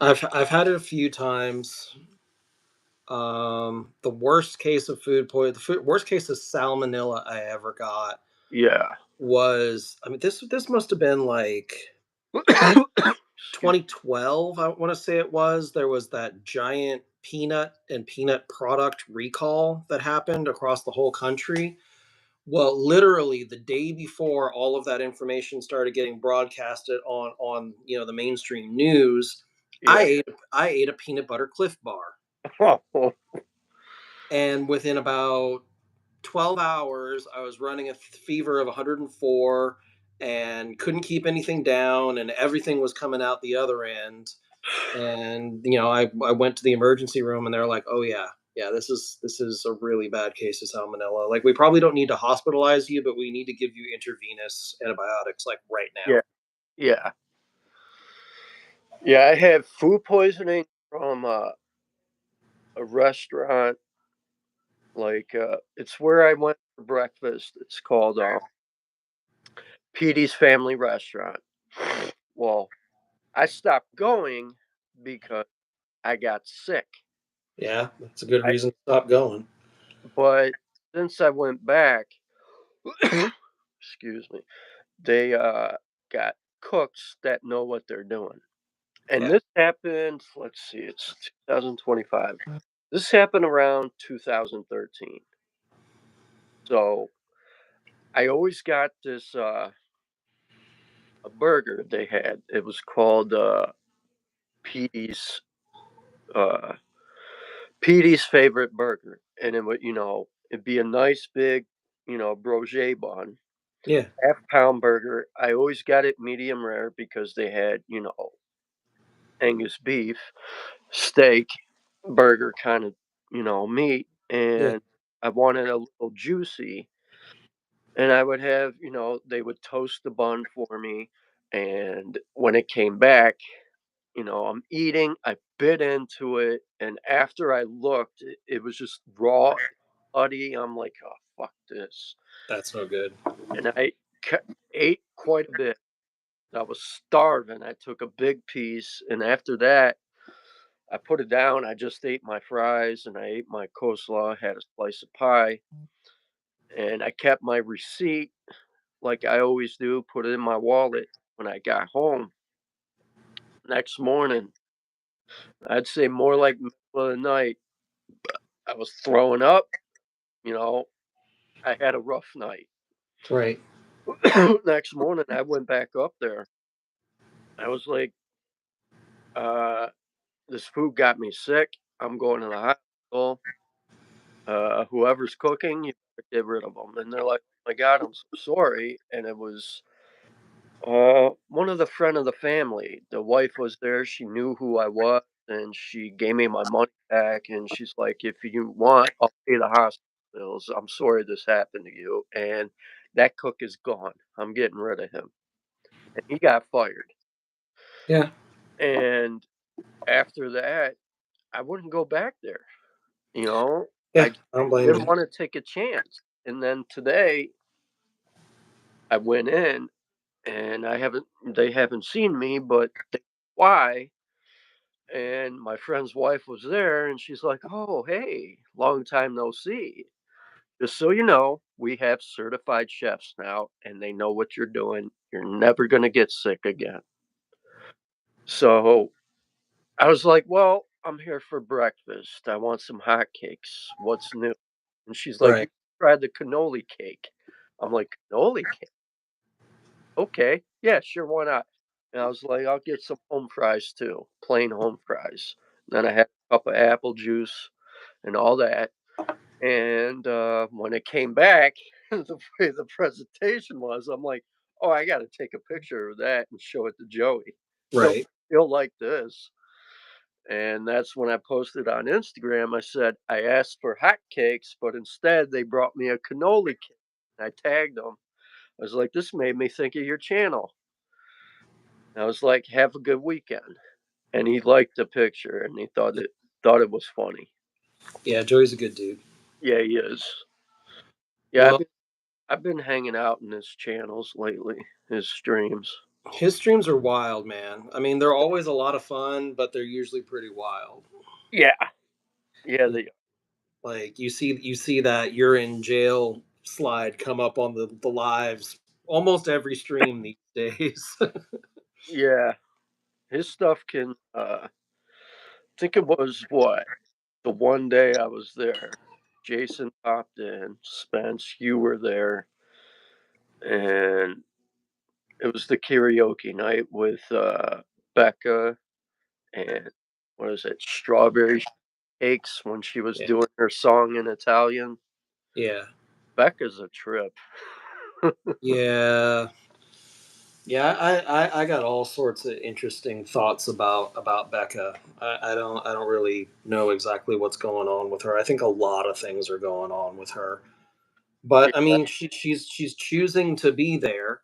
I've had it a few times. The worst case of worst case of salmonella I ever got Yeah. was, I mean, this must have been like Excuse 2012, I want to say it was. There was that giant peanut and peanut product recall that happened across the whole country. Well, literally the day before all of that information started getting broadcasted on the mainstream news, I yeah. ate I ate a peanut butter Cliff Bar, Oh, and within about 12 hours I was running a fever of 104 and couldn't keep anything down, and everything was coming out the other end. And I went to the emergency room and they're like, "Oh yeah, yeah, this is a really bad case of salmonella. Like, we probably don't need to hospitalize you, but we need to give you intravenous antibiotics like right now." yeah. Yeah. Yeah, I had food poisoning from a restaurant. Like, it's where I went for breakfast. It's called Petey's Family Restaurant. Well, I stopped going because I got sick. Yeah, that's a good I reason to stop going. but since I went back, excuse me, they, got cooks that know what they're doing. And Yeah. this happened, let's see, it's 2025. This happened around 2013. So, I always got this, a burger they had. It was called, Petey's, uh, Petey's Favorite Burger, and it would, it'd be a nice big, brochet bun, Yeah. half-pound burger. I always got it medium rare because they had, Angus beef, steak, burger kind of, meat, Yeah. and I wanted a little juicy, and I would have, they would toast the bun for me, and when it came back, I'm eating, I bit into it, and after I looked, it was just raw, bloody. I'm like, "Oh, fuck this." That's no good. And I ca ate quite a bit. I was starving. I took a big piece, and after that, I put it down. I just ate my fries, and I ate my coleslaw, had a slice of pie, and I kept my receipt like I always do, put it in my wallet. When I got home next morning, I'd say more like middle of the night, I was throwing up, you know, I had a rough night. Right. Next morning, I went back up there. I was like, "This food got me sick. I'm going to the hospital. Whoever's cooking, you better get rid of them." And they're like, "Oh my god, I'm so sorry." And it was one of the friend of the family. The wife was there. She knew who I was, and she gave me my money back. And she's like, "If you want, I'll pay the hospital bills. I'm sorry this happened to you." And that cook is gone. I'm getting rid of him. And he got fired. Yeah. And after that, I wouldn't go back there. I Yeah. I don't blame didn't you. want to take a chance. And then today, I went in, and they haven't seen me, but they why. And my friend's wife was there, and she's like, "Oh, hey, long time no see. Just so you know, we have certified chefs now, and they know what you're doing. You're never going to get sick again." So I was like, "Well, I'm here for breakfast. I want some hotcakes. What's new?" And she's like, "You Right. tried the cannoli cake." I'm like, "Cannoli cake? Okay. Yeah, sure. Why not?" And I was like, "I'll get some home fries too, plain home fries." Then I had a cup of apple juice and all that. And when it came back, the way the presentation was, I'm like, "Oh, I got to take a picture of that and show it to Joey. He'll Right. he'll like this." And that's when I posted on Instagram. I said, "I asked for hot cakes, but instead they brought me a cannoli cake." I tagged them. I was like, "This made me think of your channel." I was like, "Have a good weekend." And he liked the picture and he thought it was funny. Yeah. Joey's a good dude. Yeah, he is. Yeah, Well, I've been hanging out in his channels lately, his streams. his streams are wild, man. I mean, they're always a lot of fun, but they're usually pretty wild. Yeah, yeah, they Like you see that you're in jail slide come up on the lives almost every stream these days. yeah. His stuff can think it was what? The one day I was there. Jason popped in, Spence, you were there, and it was the karaoke night with Becca and what is it, strawberry cakes when she was Yeah. doing her song in Italian. Yeah. Becca's a trip. Yeah. Yeah, I got all sorts of interesting thoughts about Becca. I don't really know exactly what's going on with her. I think a lot of things are going on with her. But I Yeah, mean, she's choosing to be there.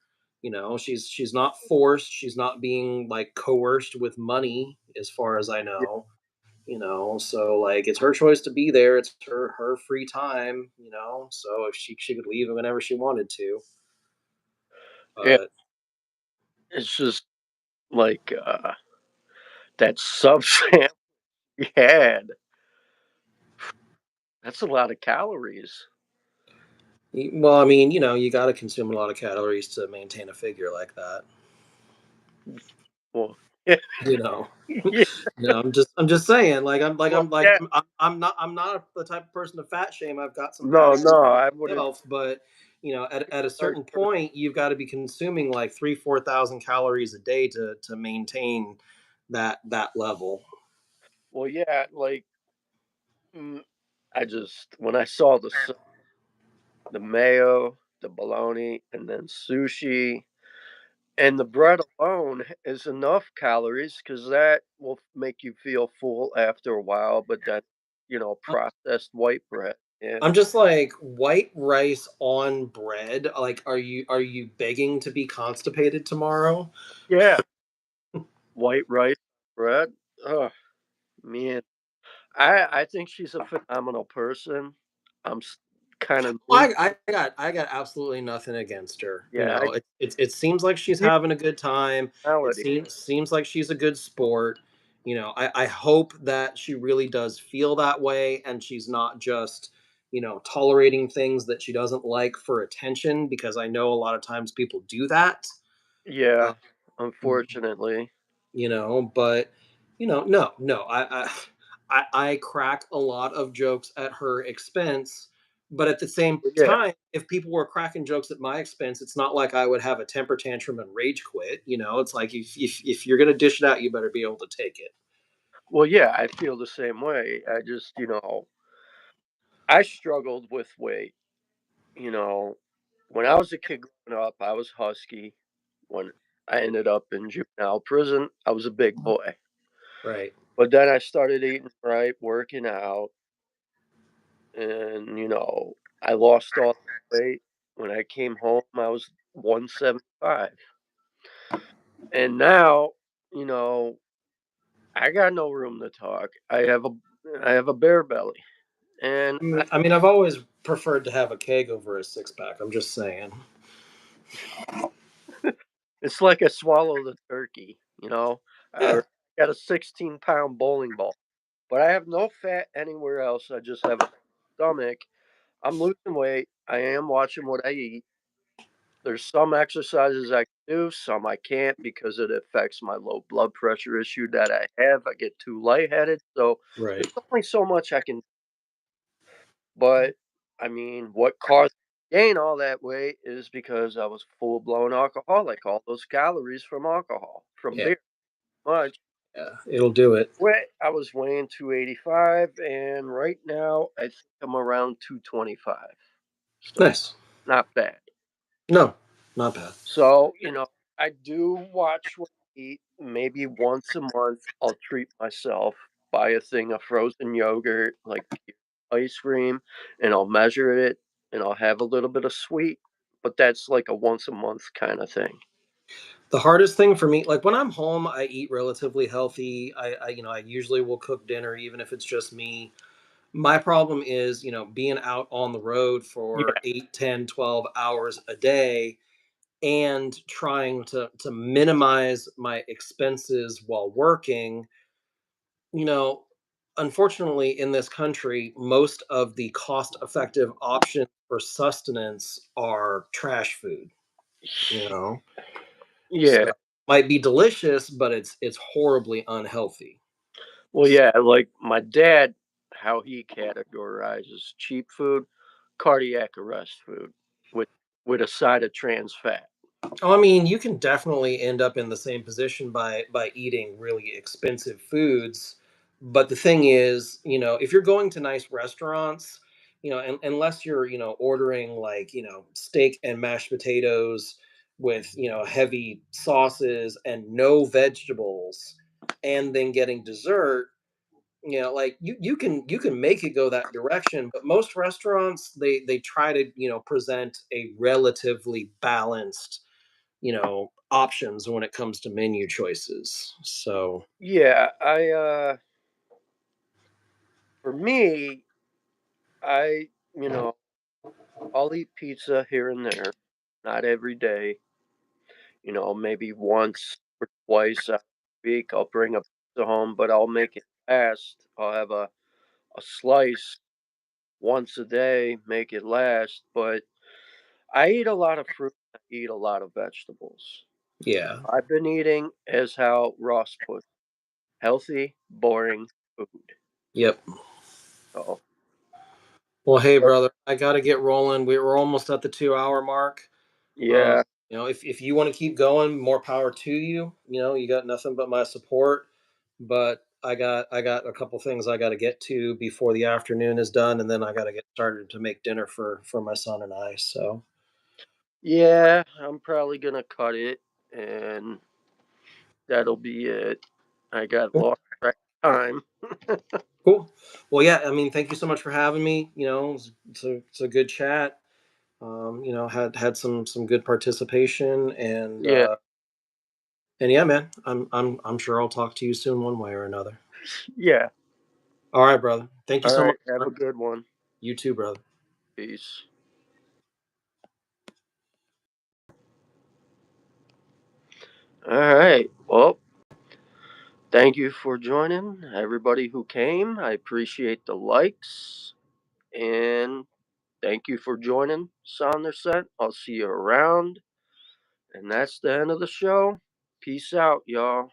She's not forced. She's not being like coerced with money, as far as I yeah, know. So like it's her choice to be there. It's her free time. So if she could leave whenever she wanted to. yeah. But It's just like that sub fam we had. That's a lot of calories. Well, I mean, you got to consume a lot of calories to maintain a figure like that. Well, You know, yeah, I'm just saying. Like well, yeah. I'm not the type of person to fat shame. I've got some No, fat no, I wouldn't. myself, but at a Hard certain person. point, you've got to be consuming like 3-4 thousand calories a day to maintain that level. Well, yeah, like mm, I just when I saw the mayo, the bologna, and then sushi, and the bread alone is enough calories because that will make you feel full after a while. But then, processed white bread, and I'm just like white rice on bread. Like, are you begging to be constipated tomorrow? yeah, white rice bread. Oh man, I think she's a phenomenal person. I'm kind of new. I got absolutely nothing against her. Yeah, I It seems like she's see having a good time. It personality. seems like she's a good sport. I hope that she really does feel that way and she's not just, tolerating things that she doesn't like for attention, because I know a lot of times people do that. Yeah, Uh, unfortunately. but no, no, I crack a lot of jokes at her expense, but at the same But yeah, time, if people were cracking jokes at my expense, it's not like I would have a temper tantrum and rage quit. It's like if you're gonna dish it out, you better be able to take it. well, yeah, I feel the same way. I just, I struggled with weight. You know, when I was a kid growing up, I was husky. When I ended up in juvenile prison, I was a big boy. Right. But then I started eating right, working out, and I lost all the weight. When I came home, I was 175, and now, you know, I got no room to talk. I have a bare belly, and I mean, I've always preferred to have a keg over a six pack. I'm just saying. it's like I swallowed a turkey. I Yeah. got a 16-pound bowling ball, but I have no fat anywhere else. I just have a stomach. I'm losing weight. I am watching what I eat. There's some exercises I can do, some I can't because it affects my low blood pressure issue that I have. I get too lightheaded, so Right. there's only so much I can. But I mean, what caused me to gain all that weight is because I was full blown alcoholic. All those calories from alcohol, from Yeah. beer, much. Yeah. It'll do it. I was weighing 285, and right now I think I'm around 225. So Nice. not bad. No, not bad. So, I do watch what I eat. Maybe once a month, I'll treat myself, buy a thing of frozen yogurt, like ice cream, and I'll measure it and I'll have a little bit of sweet, but that's like a once a month kind of thing. The hardest thing for me, like when I'm home, I eat relatively healthy. I usually will cook dinner, even if it's just me. My problem is, being out on the road for Yeah. 8, 10, 12 hours a day and trying to minimize my expenses while working. You know, Unfortunately, in this country, most of the cost effective options for sustenance are trash food, you know? So Yeah. might be delicious, but it's horribly unhealthy. Well, yeah, like my dad, how he categorizes cheap food, cardiac arrest food with a side of trans fat. Oh, I mean, you can definitely end up in the same position by eating really expensive foods. But the thing is, if you're going to nice restaurants, unless you're, ordering like, steak and mashed potatoes with, heavy sauces and no vegetables, and then getting dessert, like you can make it go that direction. But most restaurants, they try to, present a relatively balanced, options when it comes to menu choices. So, Yeah, for me, I, you know, I'll eat pizza here and there, not every day. Maybe once or twice a week I'll bring a pizza home, but I'll make it fast. I'll have a slice, once a day, make it last. But I eat a lot of fruit. I eat a lot of vegetables. Yeah. I've been eating, as how Ross put, healthy, boring food. Yep. So Well, hey, brother, I got to get rolling. We're almost at the 2 hour mark. Uh, yeah, if you want to keep going, more power to you. You got nothing but my support. But I got a couple things I got to get to before the afternoon is done, and then I got to get started to make dinner for my son and I. So yeah, I'm probably gonna cut it, and that'll be it. I got cool. lost track of time. Cool. Well, yeah. I mean, thank you so much for having me. It's a good chat. Had some good participation, Yeah, and yeah, man, I'm sure I'll talk to you soon, one way or another. yeah. All right, brother. Thank you All so much. right, have Sir. a good one. You too, brother. Peace. All right. Well, thank you for joining, everybody who came. I appreciate the likes, and thank you for joining Sonderscent. I'll see you around, and that's the end of the show. Peace out, y'all.